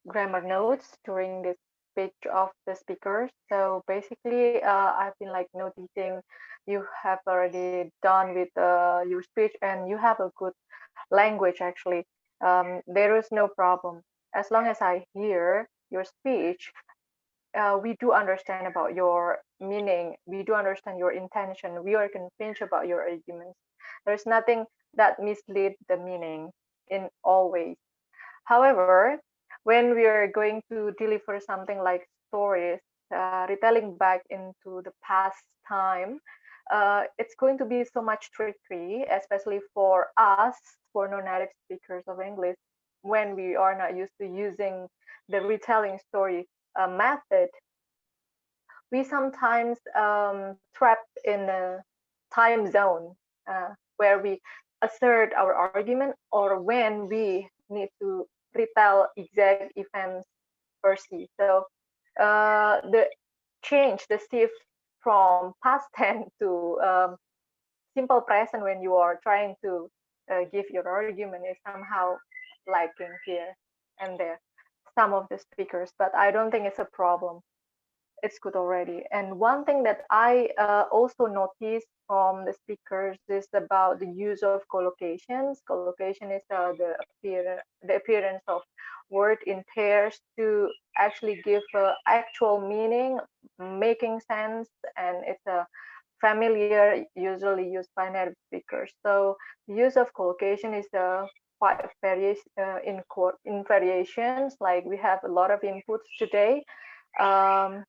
grammar notes during this speech of the speakers. So basically, I've been like noticing you have already done with your speech and you have a good language actually. There is no problem. As long as I hear your speech, we do understand about your meaning. We do understand your intention. We are convinced about your arguments. There's nothing that mislead the meaning in all ways. However, when we are going to deliver something like stories, retelling back into the past time, it's going to be so much tricky, especially for us, for non-native speakers of English, when we are not used to using the retelling story method. We sometimes trapped in a time zone where we assert our argument or when we need to retell exact events versi. So the change, the shift from past tense to simple present when you are trying to give your argument is somehow lacking here and there. Some of the speakers, but I don't think it's a problem. It's good already. And one thing that I also noticed from the speakers is about the use of collocations. Collocation is the appearance of word in pairs to actually give actual meaning, making sense, and it's a familiar, usually used by native speakers. So the use of collocation is quite in variations. Like we have a lot of inputs today. Um,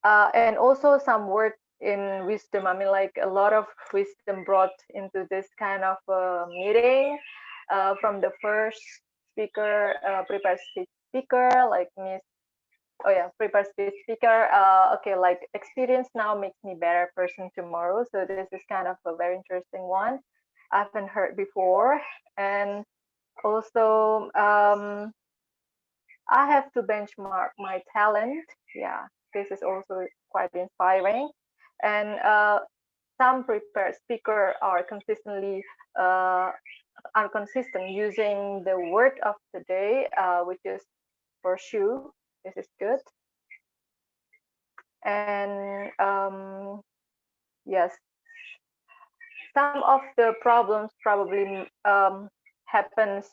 and also some word in wisdom. I mean, like a lot of wisdom brought into this kind of meeting from the first speaker, prepared speech speaker, like Miss. Oh yeah, prepared speech speaker. Okay, like experience now makes me better person tomorrow. So this is kind of a very interesting one. I haven't heard before, and also I have to benchmark my talent. Yeah, this is also quite inspiring. And some prepared speaker uh, are consistent using the word of the day, which is pursue. This is good. And yes, some of the problems probably happens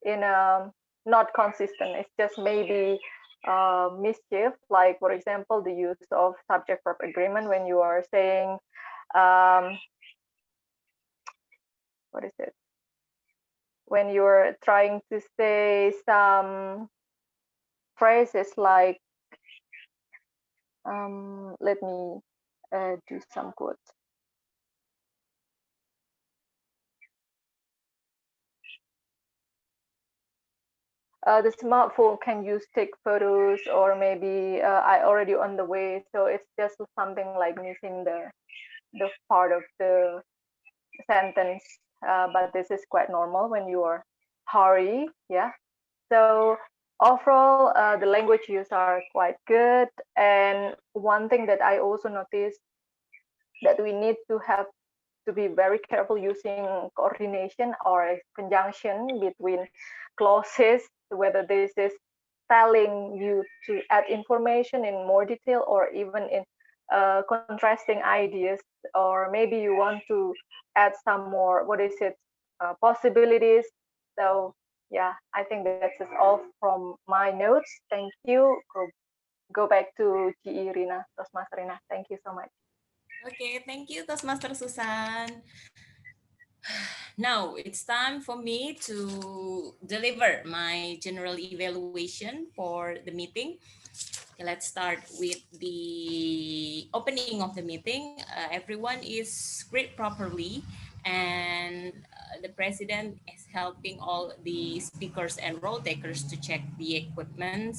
in a not consistent. It's just maybe mischief, like for example, the use of subject-verb agreement when you are saying, um, what is it? When you're trying to say some phrases like, let me do some quotes. The smartphone can use take photos, or maybe I already on the way. So it's just something like missing the part of the sentence. But this is quite normal when you are hurry. Yeah. So overall, the language use are quite good. And one thing that I also noticed that we need to have to be very careful using coordination or conjunction between clauses, whether this is telling you to add information in more detail or even in contrasting ideas, or maybe you want to add some more, what is it, possibilities. So yeah, I think that's just all from my notes. Thank you. Go back to GE Rina, Toastmaster Rina. Thank you so much. Okay, thank you, Toastmaster Susan. Now it's time for me to deliver my general evaluation for the meeting. Okay, let's start with the opening of the meeting. Everyone is great properly, and the president is helping all the speakers and role takers to check the equipment.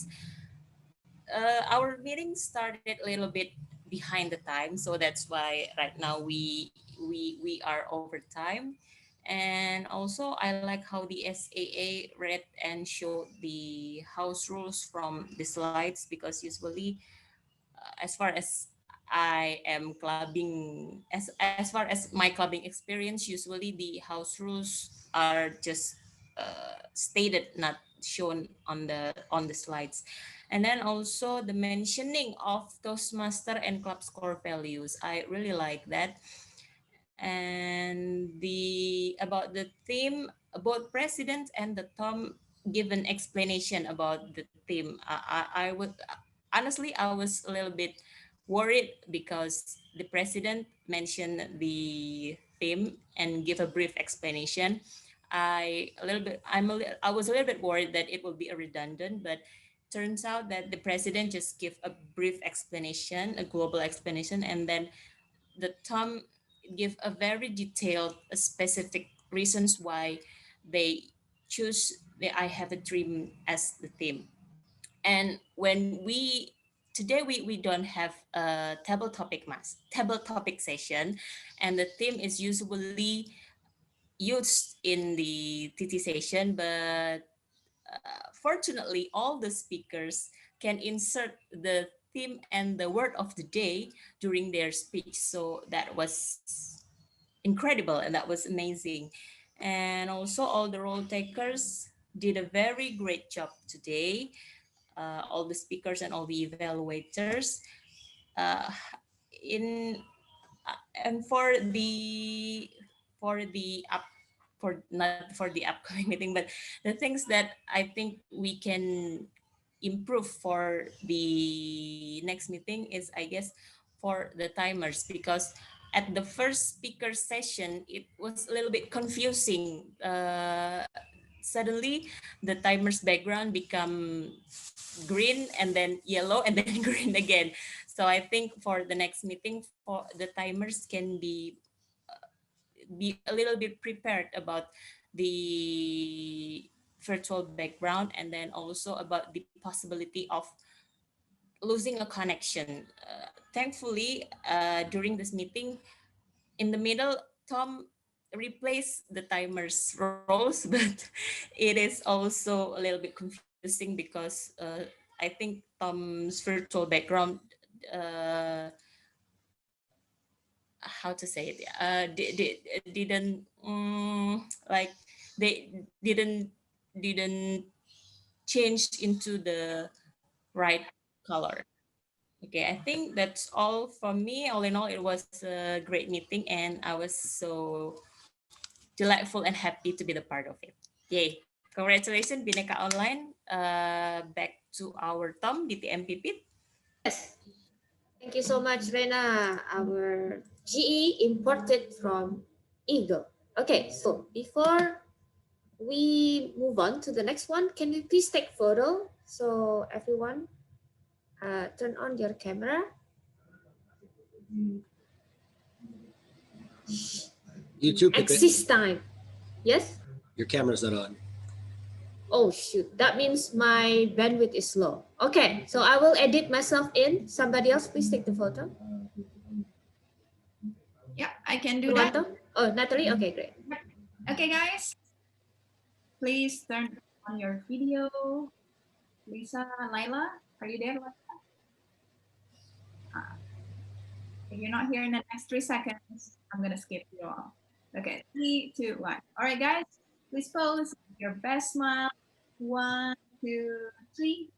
Our meeting started a little bit behind the time, so that's why right now we are over time. And also I like how the SAA read and showed the house rules from the slides, because usually as far as I am clubbing, as far as my clubbing experience, usually the house rules are just stated, not shown on the slides. And then also the mentioning of Toastmaster and club score values. I really like that. And the about the theme, both president and the Tom give an explanation about the theme. I would honestly, I was a little bit worried because the president mentioned the theme and give a brief explanation. I was a little bit worried that it will be a redundant, but turns out that the president just give a brief explanation, a global explanation, and then the Tom give a very detailed, specific reasons why they choose the I Have a Dream as the theme. And when we today we don't have a table topic session, and the theme is usually used in the TT session, but fortunately all the speakers can insert the theme and the word of the day during their speech, so that was incredible and that was amazing. And also all the role takers did a very great job today, all the speakers and all the evaluators. uh, in and for the up for not for the upcoming meeting, but the things that I think we can improve for the next meeting is, I guess, for the timers, because at the first speaker session it was a little bit confusing. Suddenly the timer's background become green and then yellow and then green again. So I think for the next meeting, for the timers can be a little bit prepared about the virtual background, and then also about the possibility of losing a connection. Thankfully, during this meeting, in the middle, Tom replaced the timer's roles, but it is also a little bit confusing because I think Tom's virtual background, uh, how to say it, didn't like they didn't change into the right color. Okay, I think that's all from me. All in all, it was a great meeting, and I was so delightful and happy to be the part of it. Yay! Congratulations, Bhinneka Online. Back to our Tom, DTMP Pit. Yes. Thank you so much, Rena, our GE imported from Eagle. Okay, so before we move on to the next one, can you please take photo? So everyone, turn on your camera. YouTube. Axis time. Yes? Your camera's not on. Oh shoot, that means my bandwidth is low. Okay, so I will edit myself in. Somebody else, please take the photo. Yeah, I can do that. Oh, Natalie? Okay, great. Okay, guys. Please turn on your video. Lisa, Laila, are you there? If you're not here in the next 3 seconds, I'm going to skip you all. Okay, 3, 2, 1. All right, guys, please pose your best smile. 1, 2, 3.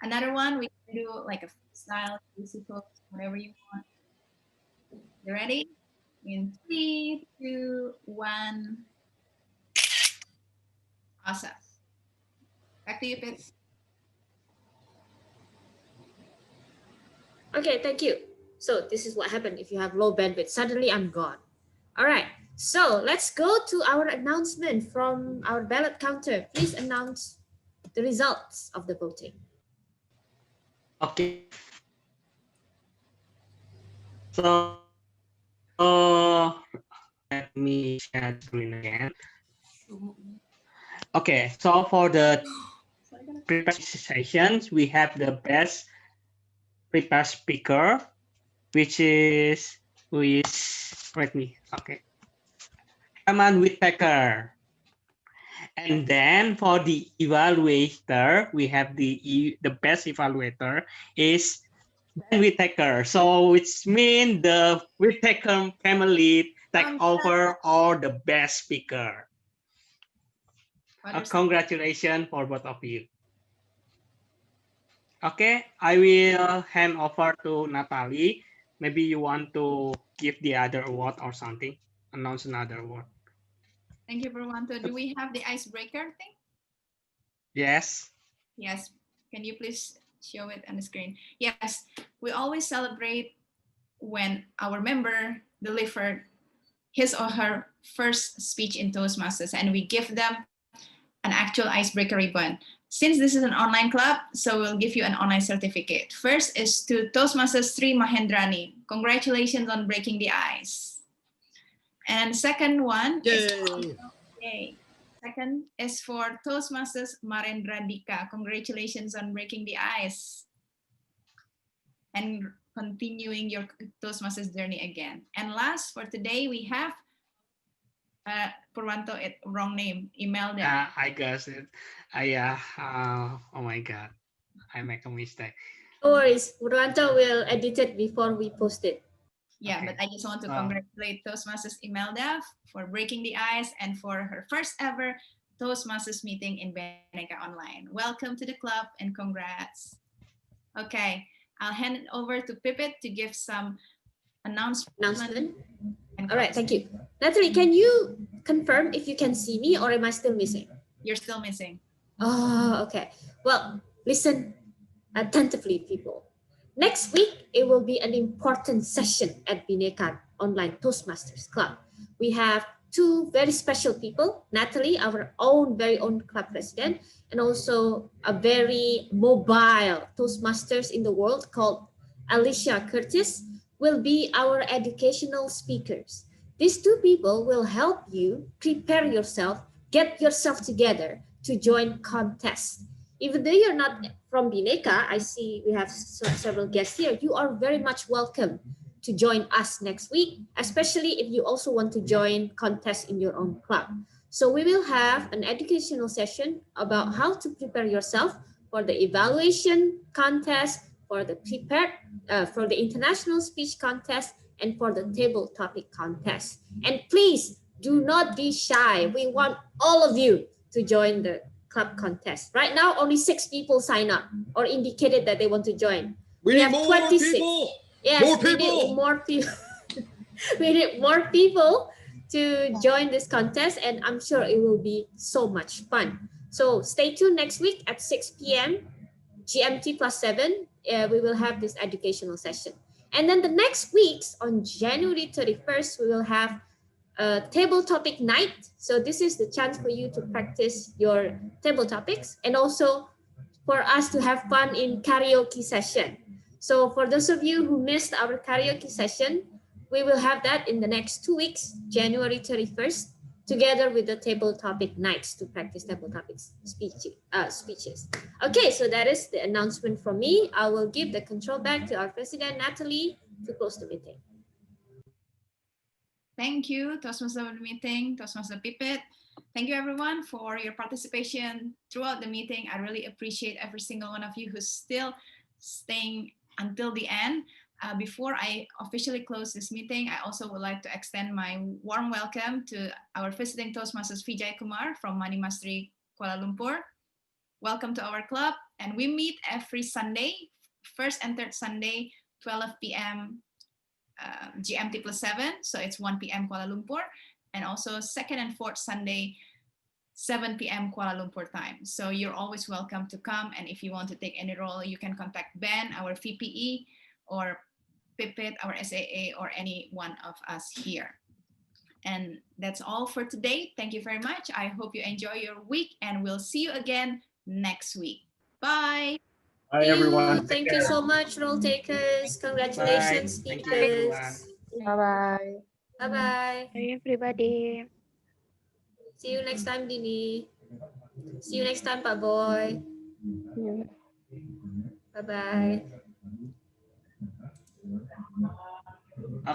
Another one, we can do like a freestyle, easy pose, whatever you want. You ready? In 3, 2, 1. Awesome. Back to you, Pit. Okay, thank you. So this is what happened if you have low bandwidth. Suddenly I'm gone. All right, so let's go to our announcement from our ballot counter. Please announce the results of the voting. Okay. So let me share screen again. Okay, so for the prepared sessions, we have the best prepared speaker, which is Herman Whittaker. And then for the evaluator, we have the best evaluator is Ben Whittaker. So which means the Whittaker family take over all the best speaker. Congratulations for both of you. Okay, I will hand over to Natalie. Maybe you want to give the other award or something, announce another award. Thank you, Purwanto. Do we have the icebreaker thing? Yes. Yes. Can you please show it on the screen? Yes. We always celebrate when our member delivered his or her first speech in Toastmasters, and we give them an actual icebreaker ribbon. Since this is an online club, so we'll give you an online certificate. First is to Toastmasters 3 Mahendrani. Congratulations on breaking the ice. And second one is yay. Second is for Toastmasters Marendra Dika. Congratulations on breaking the ice and continuing your Toastmasters journey again. And last for today, we have Purwanto, wrong name, Imelda. I guess it. Oh my God, I make a mistake. No worries, Purwanto will edit it before we post it. Yeah, Okay. but I just want to congratulate Toastmasters Imelda for breaking the ice and for her first ever Toastmasters meeting in Bhinneka Online. Welcome to the club and congrats. Okay, I'll hand it over to Pipit to give some announcement. All right, thank you. Natalie, can you confirm if you can see me or am I still missing? You're still missing. Oh, okay. Well, listen attentively, people. Next week, it will be an important session at Bhinneka Online Toastmasters Club. We have two very special people, Natalie, our very own club president, and also a very mobile Toastmasters in the world called Alicia Curtis will be our educational speakers. These two people will help you prepare yourself, get yourself together to join contests. Even though you're not from Bhinneka, I see we have several guests here. You are very much welcome to join us next week, especially if you also want to join contests in your own club. So we will have an educational session about how to prepare yourself for the evaluation contest, for the for the international speech contest, and for the table topic contest. And please do not be shy. We want all of you to join the club contest. Right now, only 6 people sign up or indicated that they want to join. We need have more 26. people. Yes, More we people. need more people. We need more people to join this contest, and I'm sure it will be so much fun. So stay tuned next week at 6 p.m. GMT +7. We will have this educational session. And then the next weeks on January 31st, we will have a table topic night. So this is the chance for you to practice your table topics and also for us to have fun in karaoke session. So for those of you who missed our karaoke session, we will have that in the next 2 weeks, January 31st, together with the table topic nights to practice table topics speeches. Okay, so that is the announcement from me. I will give the control back to our president, Natalie, to close the meeting. Thank you, Toastmaster meeting, Toastmaster Pipit. Thank you everyone for your participation throughout the meeting. I really appreciate every single one of you who's still staying until the end. Before I officially close this meeting, I also would like to extend my warm welcome to our visiting Toastmasters Vijay Kumar from Manimastri, Kuala Lumpur. Welcome to our club, and we meet every Sunday, first and third Sunday, 12 p.m. GMT +7, so it's 1 p.m. Kuala Lumpur, and also second and fourth Sunday, 7 p.m. Kuala Lumpur time. So you're always welcome to come, and if you want to take any role, you can contact Ben, our VPE, or Pipit, our SAA, or any one of us here. And that's all for today. Thank you very much. I hope you enjoy your week, and we'll see you again next week. Bye. Bye, everyone. Thank you so much, role takers. Congratulations, speakers. Bye-bye. Bye-bye. Bye, everybody. See you next time, Dini. See you next time, Pak Boy. Bye-bye.